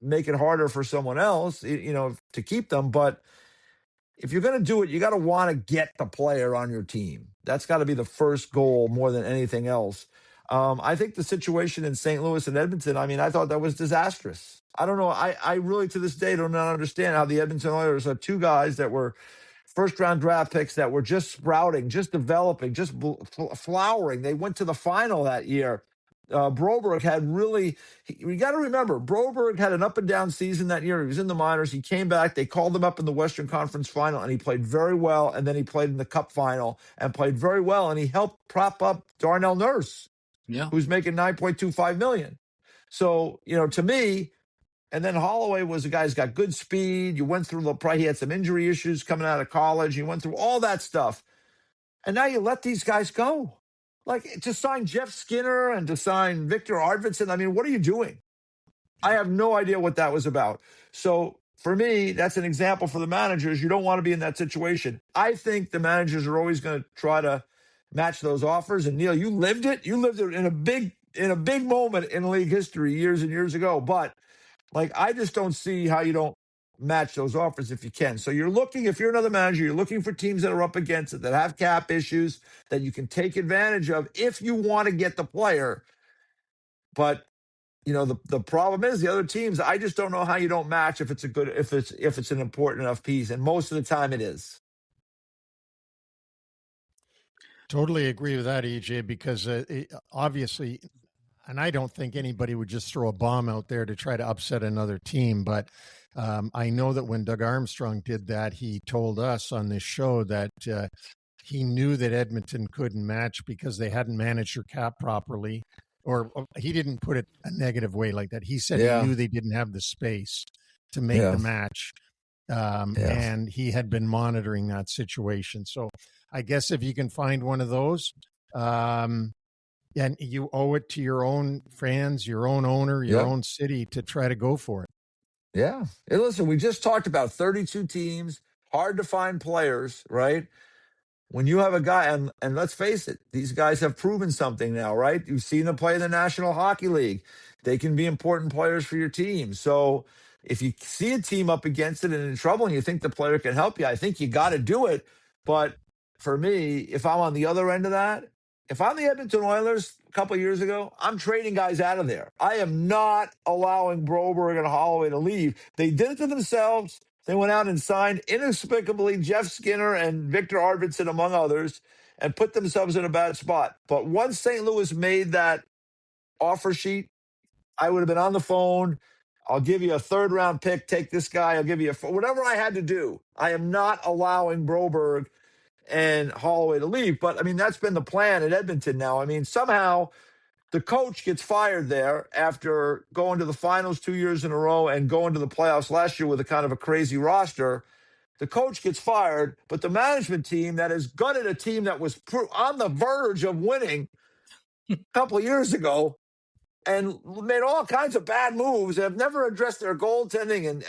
make it harder for someone else to keep them, but if you're going to do it, you got to want to get the player on your team. That's got to be the first goal more than anything else. I think the situation in St. Louis and Edmonton, I mean, I thought that was disastrous. I don't know. I really, to this day, do not understand how the Edmonton Oilers have two guys that were first-round draft picks that were just sprouting, just developing, just flowering. They went to the final that year. Broberg had we got to remember, Broberg had an up-and-down season that year. He was in the minors. He came back. They called him up in the Western Conference Final, and he played very well. And then he played in the Cup Final and played very well. And he helped prop up Darnell Nurse, who's making $9.25 million. So, to me, and then Holloway was a guy who's got good speed. You went through he had some injury issues coming out of college. You went through all that stuff. And now you let these guys go. Like, to sign Jeff Skinner and to sign Victor Arvidsson, I mean, what are you doing? I have no idea what that was about. So, for me, that's an example for the managers. You don't want to be in that situation. I think the managers are always going to try to match those offers. And, Neil, you lived it. You lived it in a big moment in league history years and years ago. But, I just don't see how you don't match those offers if you can. So if you're another manager, you're looking for teams that are up against it, that have cap issues, that you can take advantage of if you want to get the player. But, the problem is the other teams, I just don't know how you don't match if it's an important enough piece. And most of the time it is. Totally agree with that, EJ, because obviously, and I don't think anybody would just throw a bomb out there to try to upset another team, but I know that when Doug Armstrong did that, he told us on this show that he knew that Edmonton couldn't match because they hadn't managed their cap properly, or he didn't put it a negative way like that. He said he knew they didn't have the space to make the match, and he had been monitoring that situation. So I guess if you can find one of those, and you owe it to your own fans, your own owner, your own city to try to go for it. Yeah. Hey, listen, we just talked about 32 teams, hard to find players, right? When you have a guy, and let's face it, these guys have proven something now, right? You've seen them play in the National Hockey League. They can be important players for your team. So if you see a team up against it and in trouble and you think the player can help you, I think you got to do it. But for me, if I'm on the other end of that, if I'm the Edmonton Oilers a couple of years ago, I'm trading guys out of there. I am not allowing Broberg and Holloway to leave. They did it to themselves. They went out and signed inexplicably Jeff Skinner and Victor Arvidsson, among others, and put themselves in a bad spot. But once St. Louis made that offer sheet, I would have been on the phone I'll give you a third-round pick. Take this guy. I'll give you whatever I had to do. I am not allowing Broberg and Holloway to leave. But, I mean, that's been the plan at Edmonton now. I mean, somehow the coach gets fired there after going to the finals 2 years in a row and going to the playoffs last year with a kind of a crazy roster. The coach gets fired, but the management team that has gutted a team that was on the verge of winning a couple of years ago and made all kinds of bad moves, have never addressed their goaltending, and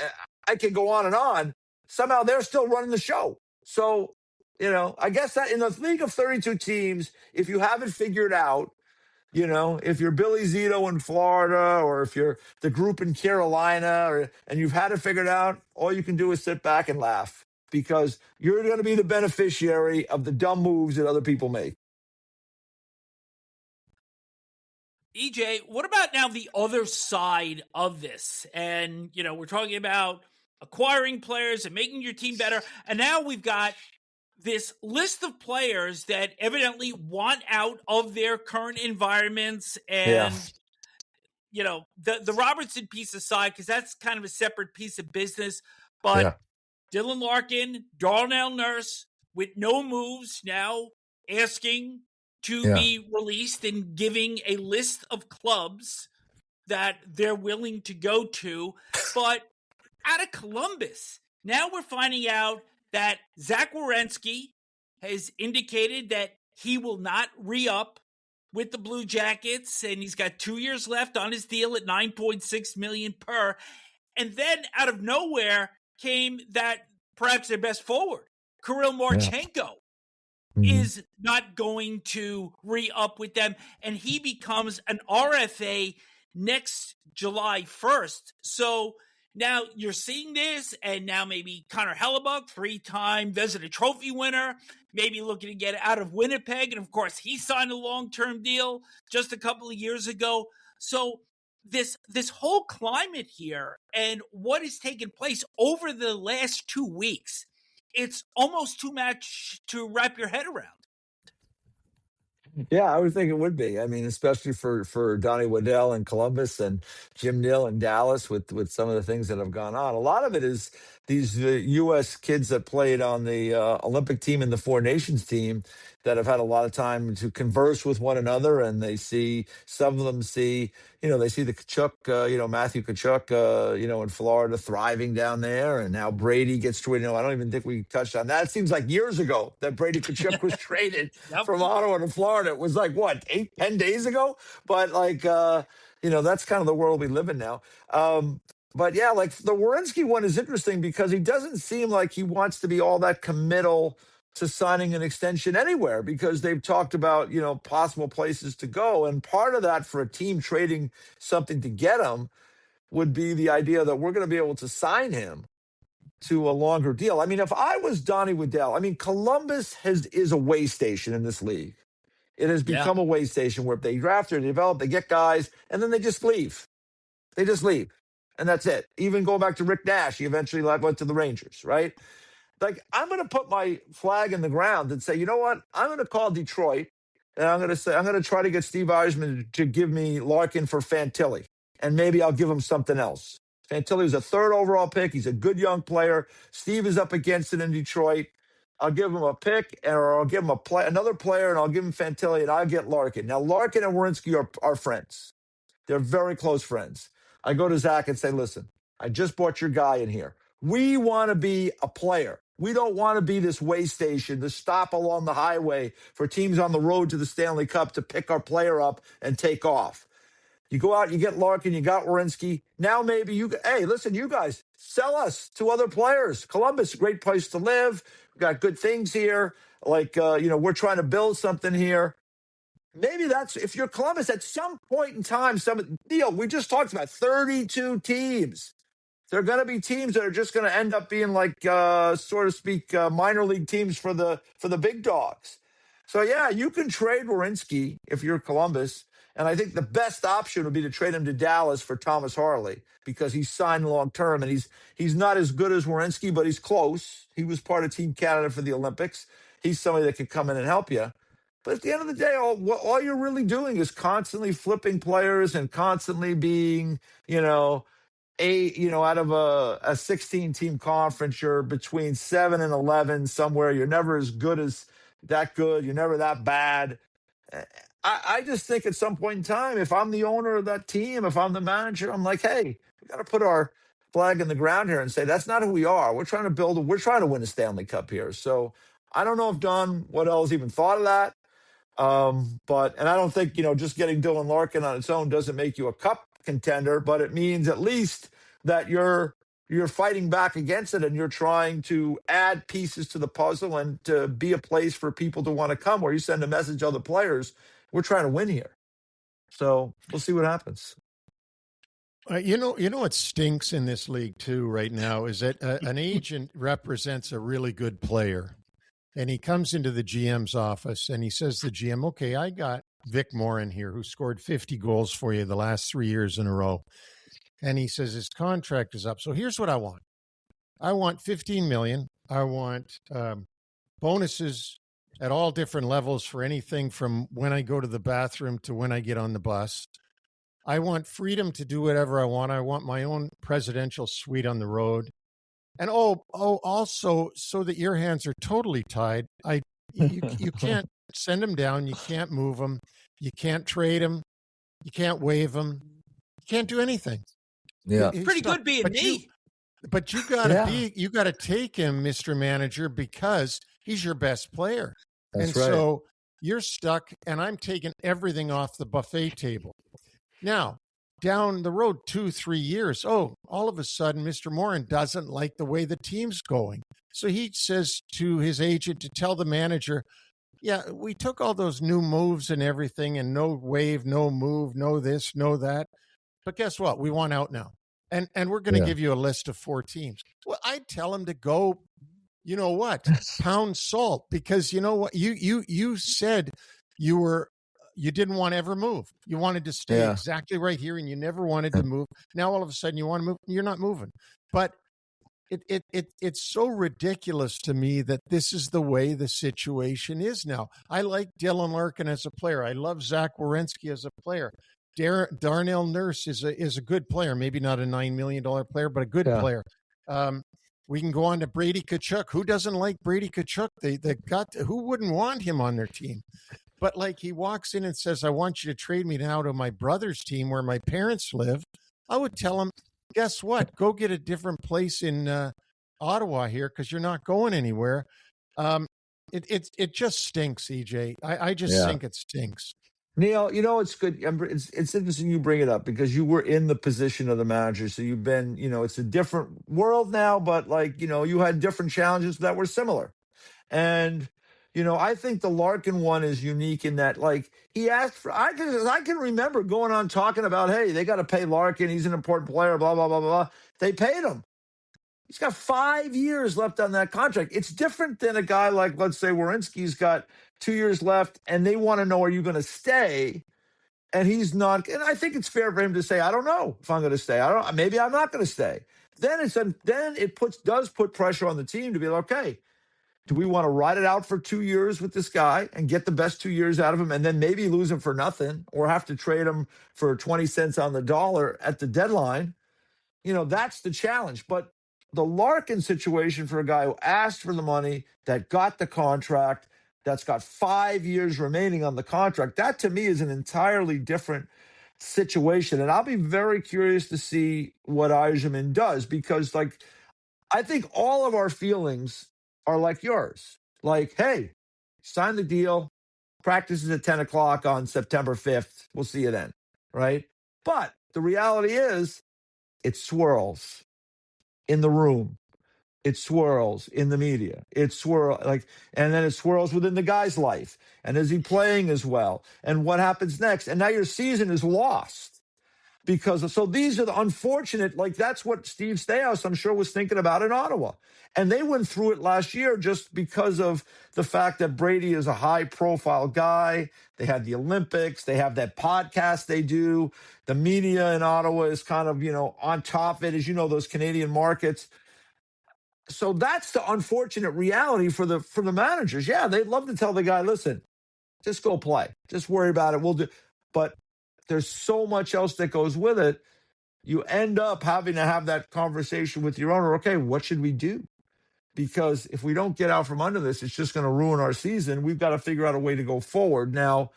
I can go on and on. Somehow they're still running the show. So, I guess that in the league of 32 teams, if you haven't figured out, if you're Billy Zito in Florida or if you're the group in Carolina and you've had it figured out, all you can do is sit back and laugh because you're going to be the beneficiary of the dumb moves that other people make. EJ, what about now the other side of this? And, we're talking about acquiring players and making your team better. And now we've got this list of players that evidently want out of their current environments. And, the Robertson piece aside, because that's kind of a separate piece of business. But Dylan Larkin, Darnell Nurse, with no moves now asking to be released and giving a list of clubs that they're willing to go to. But out of Columbus, now we're finding out that Zach Werenski has indicated that he will not re-up with the Blue Jackets, and he's got 2 years left on his deal at $9.6 million per. And then out of nowhere came that perhaps their best forward, Kirill Marchenko, is not going to re-up with them, and he becomes an RFA next July 1st. So now you're seeing this, and now maybe Connor Hellebuck, 3-time Vezina Trophy winner, maybe looking to get out of Winnipeg, and of course he signed a long-term deal just a couple of years ago. So this whole climate here and what has taken place over the last 2 weeks, it's almost too much to wrap your head around. Yeah, I would think it would be. I mean, especially for Donnie Waddell in Columbus and Jim Nill in Dallas with some of the things that have gone on. A lot of it is these U.S. kids that played on the Olympic team and the Four Nations team that have had a lot of time to converse with one another, and some of them see they see the Tkachuk, Matthew Tkachuk, in Florida thriving down there, and now Brady gets traded. I don't even think we touched on that. It seems like years ago that Brady Tkachuk was traded from Ottawa to Florida. It was like, what, 8-10 days ago? But that's kind of the world we live in now. But yeah, like the Werenski one is interesting because he doesn't seem like he wants to be all that committal to signing an extension anywhere because they've talked about, possible places to go. And part of that for a team trading something to get him would be the idea that we're going to be able to sign him to a longer deal. I mean, if I was Donnie Waddell, Columbus is a way station in this league. It has become a way station where they draft or develop, they get guys, and then they just leave. They just leave. And that's it. Even going back to Rick Nash, he eventually went to the Rangers, right? Like, I'm going to put my flag in the ground and say, you know what? I'm going to call Detroit, and I'm going to try to get Steve Yzerman to give me Larkin for Fantilli, and maybe I'll give him something else. Fantilli was a 3rd overall pick. He's a good young player. Steve is up against it in Detroit. I'll give him a pick, or I'll give him another player, and I'll give him Fantilli, and I'll get Larkin. Now, Larkin and Werenski are friends. They're very close friends. I go to Zach and say, listen, I just brought your guy in here. We want to be a player. We don't want to be this way station, the stop along the highway for teams on the road to the Stanley Cup to pick our player up and take off. You go out, you get Larkin, you got Werenski. Now maybe hey, listen, you guys, sell us to other players. Columbus, great place to live. We've got good things here. Like, we're trying to build something here. Maybe that's, if you're Columbus, at some point in time, Neil, we just talked about 32 teams. There are going to be teams that are just going to end up being like, so to speak, minor league teams for the big dogs. So, yeah, you can trade Werenski if you're Columbus. And I think the best option would be to trade him to Dallas for Thomas Harley because he's signed long-term, and he's not as good as Werenski, but he's close. He was part of Team Canada for the Olympics. He's somebody that can come in and help you. But at the end of the day, all you're really doing is constantly flipping players and constantly being, out of a 16-team conference, you're between 7 and 11 somewhere. You're never as good as that good. You're never that bad. I just think at some point in time, if I'm the owner of that team, if I'm the manager, I'm like, hey, we got to put our flag in the ground here and say that's not who we are. We're trying to win a Stanley Cup here. So I don't know if Don Waddell's even thought of that. And I don't think, just getting Dylan Larkin on its own doesn't make you a cup contender, but it means at least that you're fighting back against it and you're trying to add pieces to the puzzle and to be a place for people to want to come, where you send a message to other players. We're trying to win here. So we'll see what happens. You know what stinks in this league too right now is that an agent represents a really good player, and he comes into the GM's office and he says to the GM, okay, I got Vic Morren here who scored 50 goals for you the last 3 years in a row. And he says his contract is up. So here's what I want. I want $15 million. I want bonuses at all different levels for anything from when I go to the bathroom to when I get on the bus. I want freedom to do whatever I want. I want my own presidential suite on the road. And also so that your hands are totally tied. You can't send them down. You can't move them. You can't trade them. You can't waive them. You can't do anything. Yeah, it's pretty good being me. But you gotta take him, Mr. Manager, because he's your best player. That's right. So you're stuck, and I'm taking everything off the buffet table. Now, down the road 2-3 years, all of a sudden, Mr. Morren doesn't like the way the team's going. So he says to his agent to tell the manager, yeah, we took all those new moves and everything, and no wave, no move, no this, no that. But guess what? We want out now. And we're going to give you a list of 4 teams. Well, I'd tell him to go, you know what, pound salt, because you know what? You said you didn't want to ever move. You wanted to stay exactly right here, and you never wanted to move. Now all of a sudden you want to move. You're not moving. But it's so ridiculous to me that this is the way the situation is now. I like Dylan Larkin as a player. I love Zach Werenski as a player. Darnell Nurse is a good player, maybe not a $9 million player, but a good player. We can go on to Brady Tkachuk. Who doesn't like Brady Tkachuk? Who wouldn't want him on their team? But like he walks in and says, I want you to trade me now to my brother's team where my parents live. I would tell him, guess what? Go get a different place in Ottawa here because you're not going anywhere. It just stinks, EJ. I just think it stinks. Neil, it's good. It's interesting you bring it up because you were in the position of the manager. So you've been, it's a different world now, but you had different challenges that were similar. And, I think the Larkin one is unique in that, he asked for, I can remember going on talking about, hey, they got to pay Larkin. He's an important player, blah, blah, blah, blah, blah. They paid him. He's got 5 years left on that contract. It's different than a guy like, let's say, Werenski's got 2 years left, and they want to know, are you going to stay? And he's not. And I think it's fair for him to say, I don't know if I'm going to stay. Maybe I'm not going to stay. Then it does put pressure on the team to be like, okay, do we want to ride it out for 2 years with this guy and get the best 2 years out of him, and then maybe lose him for nothing, or have to trade him for 20 cents on the dollar at the deadline? That's the challenge. But the Larkin situation for a guy who asked for the money, that got the contract, that's got 5 years remaining on the contract, that to me is an entirely different situation. And I'll be very curious to see what Yzerman does, because I think all of our feelings are like yours. Like, hey, sign the deal, practice is at 10 o'clock on September 5th. We'll see you then, right? But the reality is it swirls in the room. It swirls in the media. It and then it swirls within the guy's life. And is he playing as well? And what happens next? And now your season is lost so these are the unfortunate, that's what Steve Staios, I'm sure, was thinking about in Ottawa. And they went through it last year just because of the fact that Brady is a high profile guy. They had the Olympics. They have that podcast they do. The media in Ottawa is kind of, on top of it, as those Canadian markets. So that's the unfortunate reality for the managers. Yeah, they'd love to tell the guy, listen, just go play. Just worry about it. We'll do. But there's so much else that goes with it. you end up having to have that conversation with your owner. Okay, what should we do? Because if we don't get out from under this, it's just going to ruin our season. We've got to figure out a way to go forward. Now,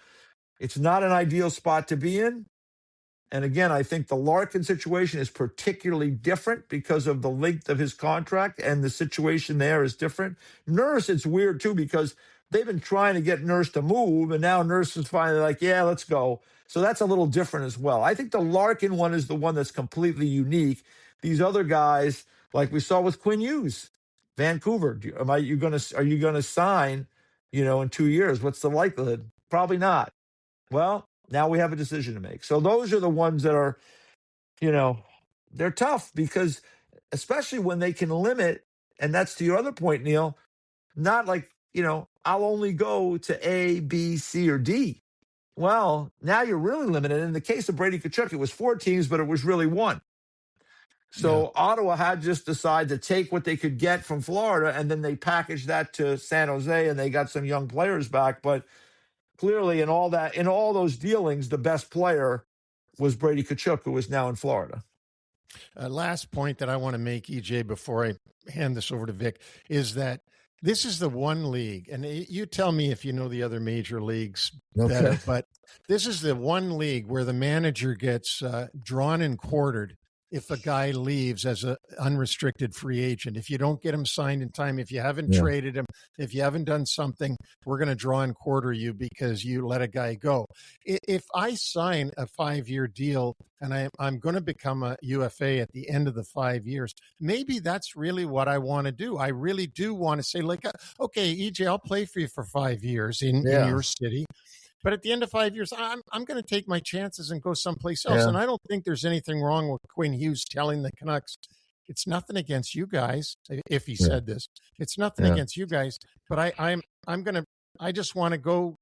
it's not an ideal spot to be in. And again, I think the Larkin situation is particularly different because of the length of his contract, and the situation there is different. Nurse, it's weird too, because they've been trying to get Nurse to move, and now Nurse is finally like, yeah, let's go. So that's a little different as well. I think the Larkin one is the one that's completely unique. These other guys, like we saw with Quinn Hughes, Vancouver, are you going to sign, in 2 years? What's the likelihood? Probably not. Well, now we have a decision to make. So those are the ones that are, they're tough, because especially when they can limit, and that's to your other point, Neil, not like, I'll only go to A, B, C, or D. Well, now you're really limited. In the case of Brady Tkachuk, it was 4 teams, but it was really 1. So Ottawa had just decided to take what they could get from Florida, and then they packaged that to San Jose, and they got some young players back. But clearly in all those dealings, the best player was Brady Tkachuk, who is now in Florida. Last point that I want to make, EJ, before I hand this over to Vic, is that this is the one league, and you tell me if you know the other major leagues better, but this is the one league where the manager gets drawn and quartered if a guy leaves as an unrestricted free agent. If you don't get him signed in time, if you haven't traded him, if you haven't done something, we're going to draw and quarter you because you let a guy go. If I sign a 5-year deal and I'm going to become a UFA at the end of the 5 years, maybe that's really what I want to do. I really do want to say, like, okay, EJ, I'll play for you for 5 years in your city. But at the end of 5 years, I'm going to take my chances and go someplace else. Yeah. And I don't think there's anything wrong with Quinn Hughes telling the Canucks, it's nothing against you guys. If he said this, it's nothing against you guys. But I just want to go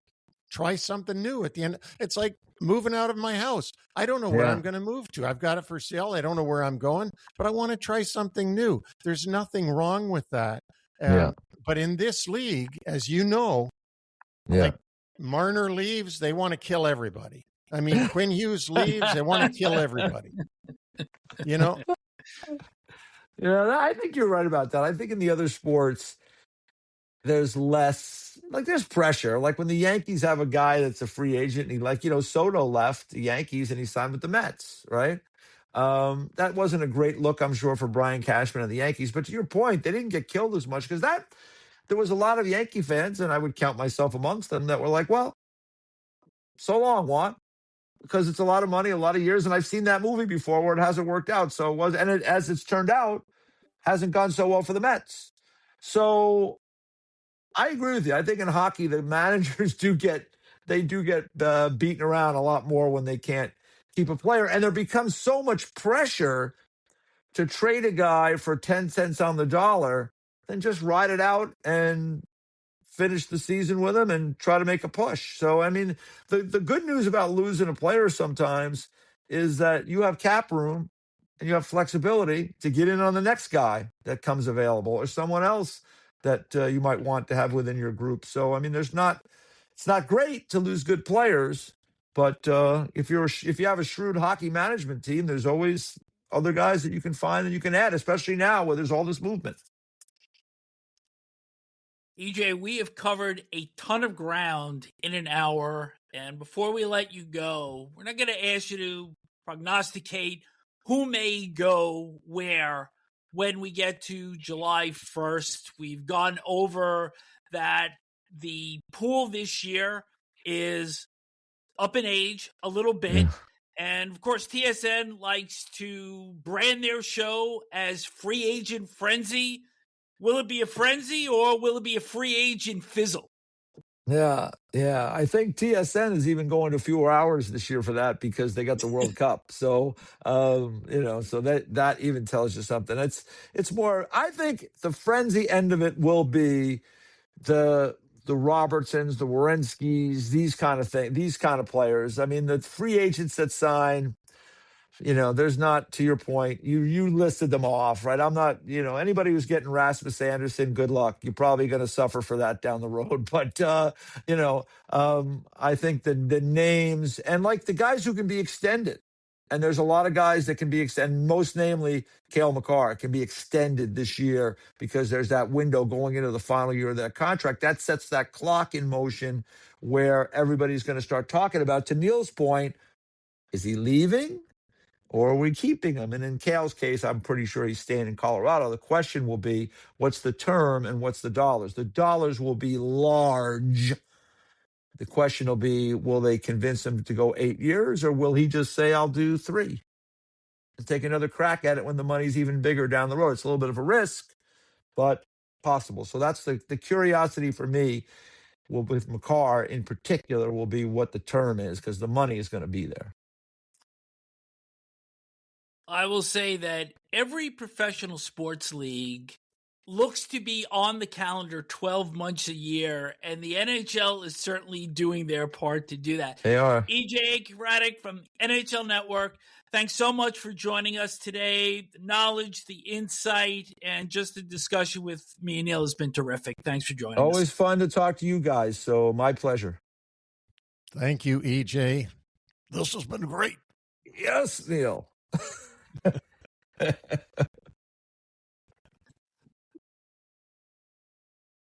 try something new at the end. It's like moving out of my house. I don't know where I'm going to move to. I've got it for sale. I don't know where I'm going, but I want to try something new. There's nothing wrong with that. But in this league, as you know, like, Marner leaves, they want to kill everybody. I mean, Quinn Hughes leaves, they want to kill everybody. Yeah, I think you're right about that. I think in the other sports, there's less, there's pressure. Like when the Yankees have a guy that's a free agent, and Soto left the Yankees and he signed with the Mets, right? That wasn't a great look, I'm sure, for Brian Cashman and the Yankees. But to your point, they didn't get killed as much because there was a lot of Yankee fans, and I would count myself amongst them, that were like, well, so long, Juan, because it's a lot of money, a lot of years, and I've seen that movie before where it hasn't worked out. So as it's turned out, hasn't gone so well for the Mets. So I agree with you. I think in hockey, the managers do get beaten around a lot more when they can't keep a player, and there becomes so much pressure to trade a guy for 10 cents on the dollar than just ride it out and finish the season with him and try to make a push. So, I mean, the good news about losing a player sometimes is that you have cap room and you have flexibility to get in on the next guy that comes available, or someone else that you might want to have within your group. So, I mean, it's not great to lose good players, but if you have a shrewd hockey management team, there's always other guys that you can find and you can add, especially now where there's all this movement. EJ, we have covered a ton of ground in an hour, and before we let you go, we're not going to ask you to prognosticate who may go where when we get to July 1st. We've gone over that the pool this year is up in age a little bit, and of course TSN likes to brand their show as Free Agent Frenzy. Will it be a frenzy or will it be a free agent fizzle? Yeah. I think TSN is even going to fewer hours this year for that because they got the World Cup. So, so that even tells you something. It's more, I think the frenzy end of it will be the Robertsons, the Werenskis, these kind of players. I mean, the free agents that sign, there's not, to your point, you listed them off, right? I'm not, anybody who's getting Rasmus Anderson, good luck. You're probably going to suffer for that down the road. But, I think the names and like the guys who can be extended And there's a lot of guys that can be extended, most namely Cale Makar can be extended this year because there's that window going into the final year of that contract. That sets that clock in motion where everybody's going to start talking about, to Neil's point, is he leaving or are we keeping him? And in Cale's case, I'm pretty sure he's staying in Colorado. The question will be, what's the term and what's the dollars? The dollars will be large. The question will be, will they convince him to go 8 years, or will he just say, I'll do 3 and take another crack at it when the money's even bigger down the road? It's a little bit of a risk, but possible. So that's the curiosity for me with Makar in particular will be what the term is, because the money is going to be there. I will say that every professional sports league looks to be on the calendar 12 months a year, and the NHL is certainly doing their part to do that. They are. EJ Hradek from NHL Network, thanks so much for joining us today. The knowledge, the insight, and just the discussion with me and Neil has been terrific. Thanks for joining us. Always fun to talk to you guys, so my pleasure. Thank you, EJ. This has been great. Yes, Neil.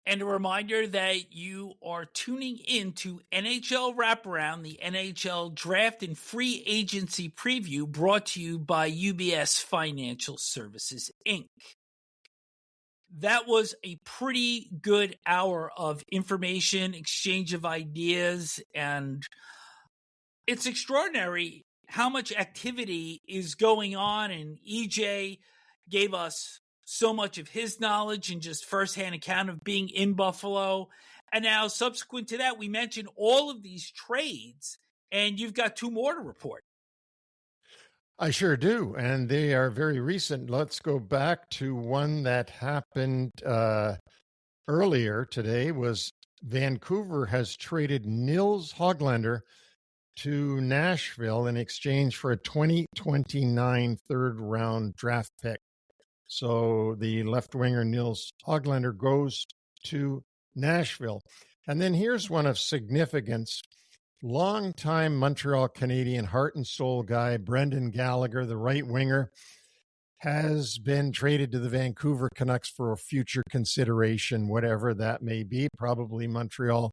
And a reminder that you are tuning in to NHL Wraparound, the NHL Draft and Free Agency Preview, brought to you by UBS Financial Services, Inc. That was a pretty good hour of information, exchange of ideas, and it's extraordinary how much activity is going on, and EJ gave us so much of his knowledge and just firsthand account of being in Buffalo. And now, subsequent to that, we mentioned all of these trades, and you've got 2 more to report. I sure do, and they are very recent. Let's go back to one that happened earlier today. Was Vancouver has traded Nils Höglander to Nashville in exchange for a 2029 third-round draft pick. So the left winger Nils Höglander goes to Nashville. And then here's one of significance. Longtime Montreal Canadian heart and soul guy, Brendan Gallagher, the right winger, has been traded to the Vancouver Canucks for a future consideration, whatever that may be. Probably Montreal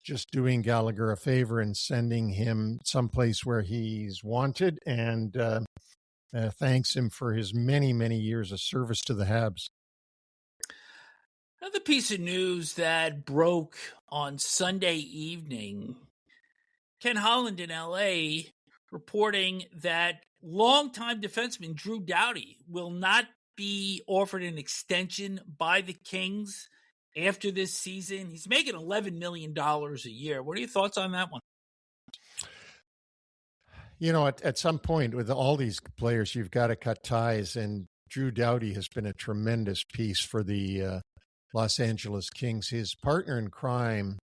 just doing Gallagher a favor and sending him someplace where he's wanted, and thanks him for his many, many years of service to the Habs. Another piece of news that broke on Sunday evening, Ken Holland in LA reporting that longtime defenseman Drew Doughty will not be offered an extension by the Kings after this season. He's making $11 million a year. What are your thoughts on that one? You know, at some point with all these players, you've got to cut ties, and Drew Doughty has been a tremendous piece for the Los Angeles Kings. His partner in crime,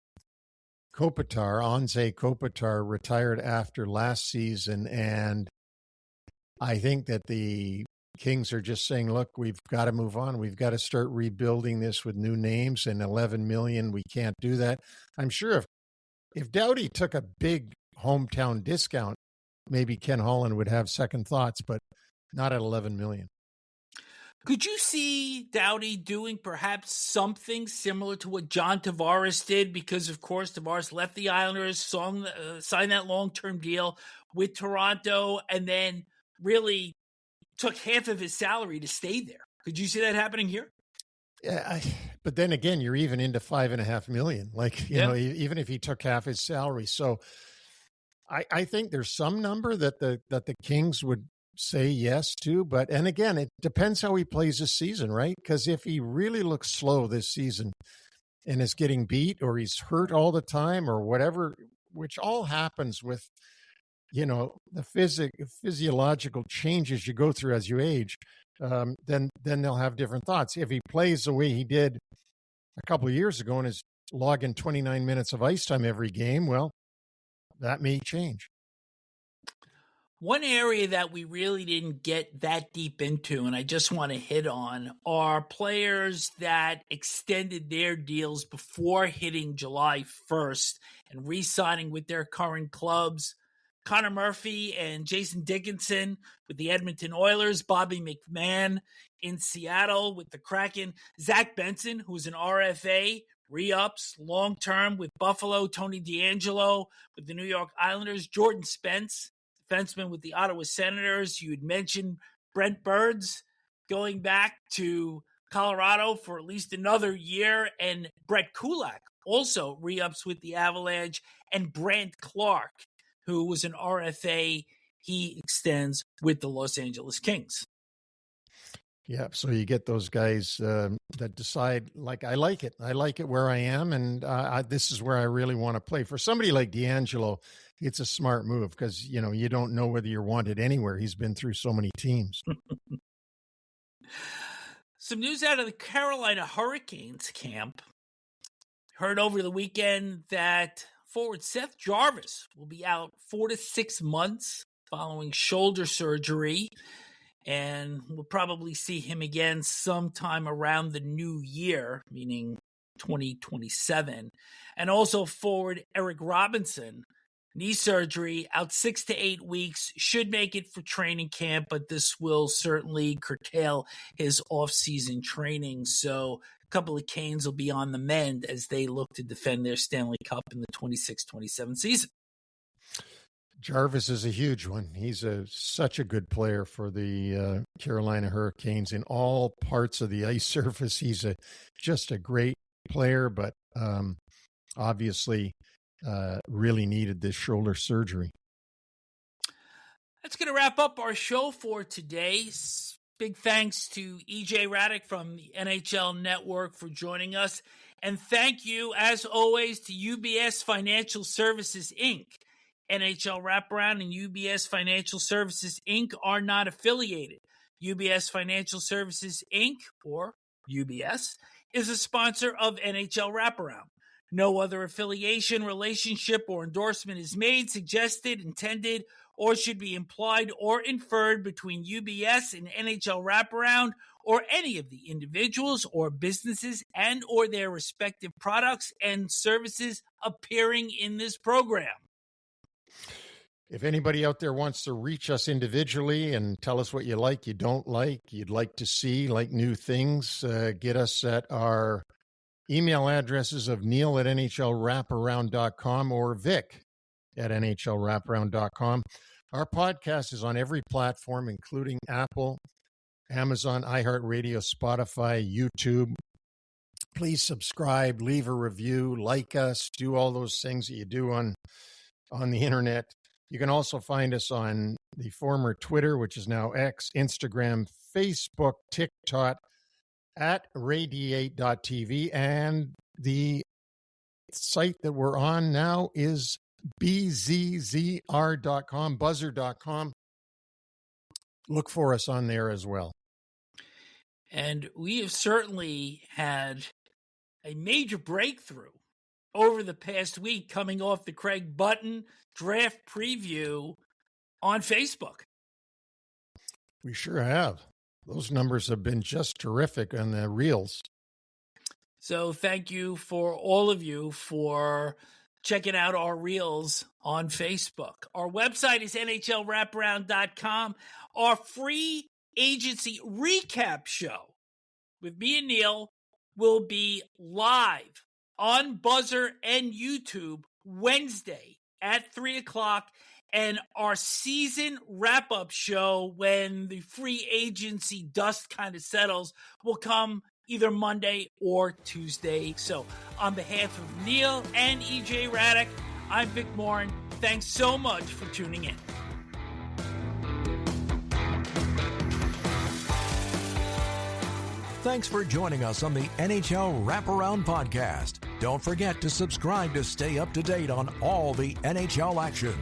Anze Kopitar, retired after last season, and I think that the Kings are just saying, look, we've got to move on. We've got to start rebuilding this with new names, and $11 million, we can't do that. I'm sure if Doughty took a big hometown discount, maybe Ken Holland would have second thoughts, but not at $11 million. Could you see Doughty doing perhaps something similar to what John Tavares did? Because, of course, Tavares left the Islanders, signed that long-term deal with Toronto, and then really took half of his salary to stay there. Could you see that happening here? Yeah, but then again, you're even into $5.5 million. Like, you know, even if he took half his salary. So I think there's some number that the Kings would say yes to, and again, it depends how he plays this season, right? Because if he really looks slow this season and is getting beat, or he's hurt all the time, or whatever, which all happens with, you know, the physiological changes you go through as you age, then they'll have different thoughts. If he plays the way he did a couple of years ago and is logging 29 minutes of ice time every game, well, that may change. One area that we really didn't get that deep into, and I just want to hit on, are players that extended their deals before hitting July 1st and re-signing with their current clubs. Connor Murphy and Jason Dickinson with the Edmonton Oilers, Bobby McMahon in Seattle with the Kraken, Zach Benson, who's an RFA, re-ups long-term with Buffalo, Tony DeAngelo with the New York Islanders, Jordan Spence, defenseman with the Ottawa Senators. You had mentioned Brent Burns going back to Colorado for at least another year, and Brett Kulak also re-ups with the Avalanche, and Brant Clark, who was an RFA, he extends with the Los Angeles Kings. Yeah, so you get those guys that decide, like, I like it where I am, and this is where I really want to play. For somebody like DeAngelo, it's a smart move because, you don't know whether you're wanted anywhere. He's been through so many teams. Some news out of the Carolina Hurricanes camp. Heard over the weekend that forward Seth Jarvis will be out 4 to 6 months following shoulder surgery, and we'll probably see him again sometime around the new year, meaning 2027. And also forward Eric Robinson, knee surgery, out 6 to 8 weeks, should make it for training camp, but this will certainly curtail his off-season training. So a couple of Canes will be on the mend as they look to defend their Stanley Cup in the 26-27 season. Jarvis is a huge one. He's such a good player for the Carolina Hurricanes in all parts of the ice surface. He's just a great player, but obviously really needed this shoulder surgery. That's going to wrap up our show for today. Big thanks to EJ Hradek from the NHL Network for joining us. And thank you, as always, to UBS Financial Services, Inc. NHL Wraparound and UBS Financial Services, Inc. are not affiliated. UBS Financial Services, Inc., or UBS, is a sponsor of NHL Wraparound. No other affiliation, relationship, or endorsement is made, suggested, intended, or should be implied or inferred between UBS and NHL Wraparound or any of the individuals or businesses and or their respective products and services appearing in this program. If anybody out there wants to reach us individually and tell us what you like, you don't like, you'd like to see, like new things, get us at our email addresses of Neil at NHLWraparound.com or Vic at NHLWraparound.com. Our podcast is on every platform, including Apple, Amazon, iHeartRadio, Spotify, YouTube. Please subscribe, leave a review, like us, do all those things that you do on the internet. You can also find us on the former Twitter, which is now X, Instagram, Facebook, TikTok, at radiate.tv, and the site that we're on now is bzzr.com, buzzer.com. Look for us on there as well. And we have certainly had a major breakthrough over the past week coming off the Craig Button draft preview on Facebook. We sure have. Those numbers have been just terrific on the reels. So thank you for all of you for checking out our reels on Facebook. Our website is NHLWraparound.com. Our free agency recap show with me and Neil will be live on Buzzer and YouTube Wednesday at 3 o'clock. And our season wrap-up show, when the free agency dust kind of settles, will come either Monday or Tuesday. So on behalf of Neil and EJ Hradek, I'm Vic Morren. Thanks so much for tuning in. Thanks for joining us on the NHL Wraparound Podcast. Don't forget to subscribe to stay up to date on all the NHL action.